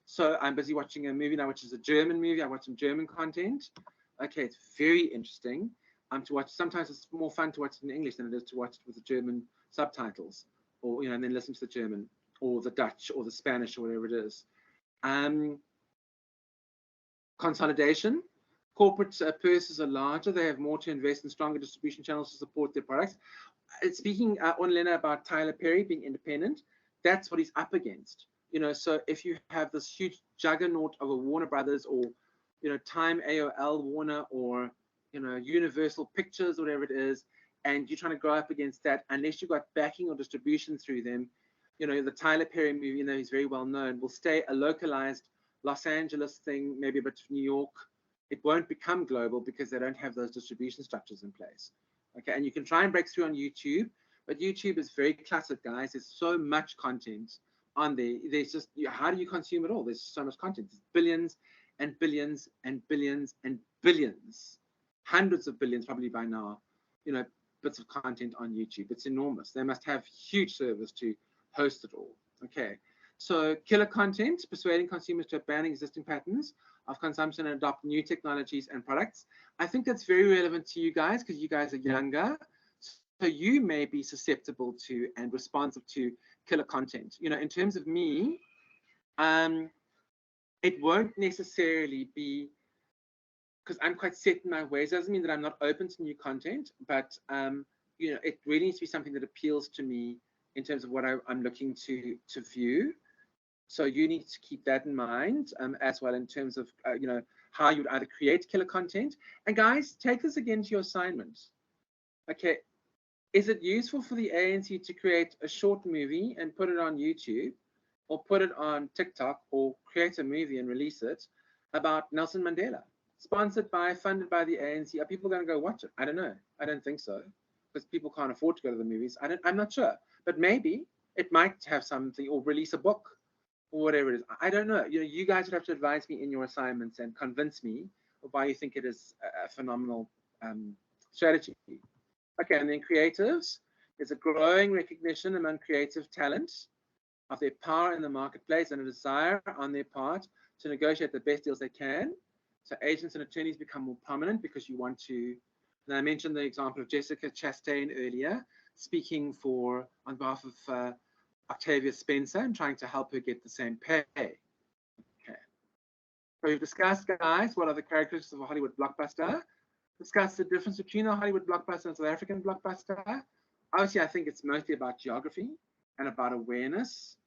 So I'm busy watching a movie now, which is a German movie. I watch some German content. Okay, it's very interesting. To watch. Sometimes it's more fun to watch it in English than it is to watch it with the German subtitles, or and then listen to the German or the Dutch or the Spanish or whatever it is. Consolidation. Corporate purses are larger. They have more to invest in stronger distribution channels to support their products. Speaking on Lena about Tyler Perry being independent, that's what he's up against. So if you have this huge juggernaut of a Warner Brothers or, Time AOL Warner or, Universal Pictures, whatever it is, and you're trying to grow up against that, unless you've got backing or distribution through them, the Tyler Perry movie, he's very well known, will stay a localized Los Angeles thing, maybe a bit of New York. It won't become global because they don't have those distribution structures in place. Okay, and you can try and break through on YouTube, but YouTube is very cluttered, guys. There's so much content on there. There's just, how do you consume it all? There's so much content. There's billions and billions and billions and billions, hundreds of billions probably by now, bits of content on YouTube. It's enormous. They must have huge servers to host it all. Okay, so killer content, persuading consumers to abandon existing patterns of consumption and adopt new technologies and products. I think that's very relevant to you guys because you guys are younger. So you may be susceptible to and responsive to killer content. In terms of me, it won't necessarily be, because I'm quite set in my ways. Doesn't mean that I'm not open to new content, but it really needs to be something that appeals to me in terms of what I'm looking to view. So you need to keep that in mind as well in terms of, how you would either create killer content. And guys, take this again to your assignment. Okay, is it useful for the ANC to create a short movie and put it on YouTube or put it on TikTok or create a movie and release it about Nelson Mandela? Sponsored by, funded by the ANC. Are people going to go watch it? I don't know. I don't think so because people can't afford to go to the movies. I'm not sure. But maybe It might have something, or release a book, or whatever it is. I don't know. You guys would have to advise me in your assignments and convince me of why you think it is a phenomenal strategy. Okay, and then creatives. There's a growing recognition among creative talent of their power in the marketplace and a desire on their part to negotiate the best deals they can. So agents and attorneys become more prominent because you want to, and I mentioned the example of Jessica Chastain earlier, speaking on behalf of Octavia Spencer and trying to help her get the same pay. Okay. So we've discussed, guys, what are the characteristics of a Hollywood blockbuster, discussed the difference between a Hollywood blockbuster and South African blockbuster. Obviously, I think it's mostly about geography and about awareness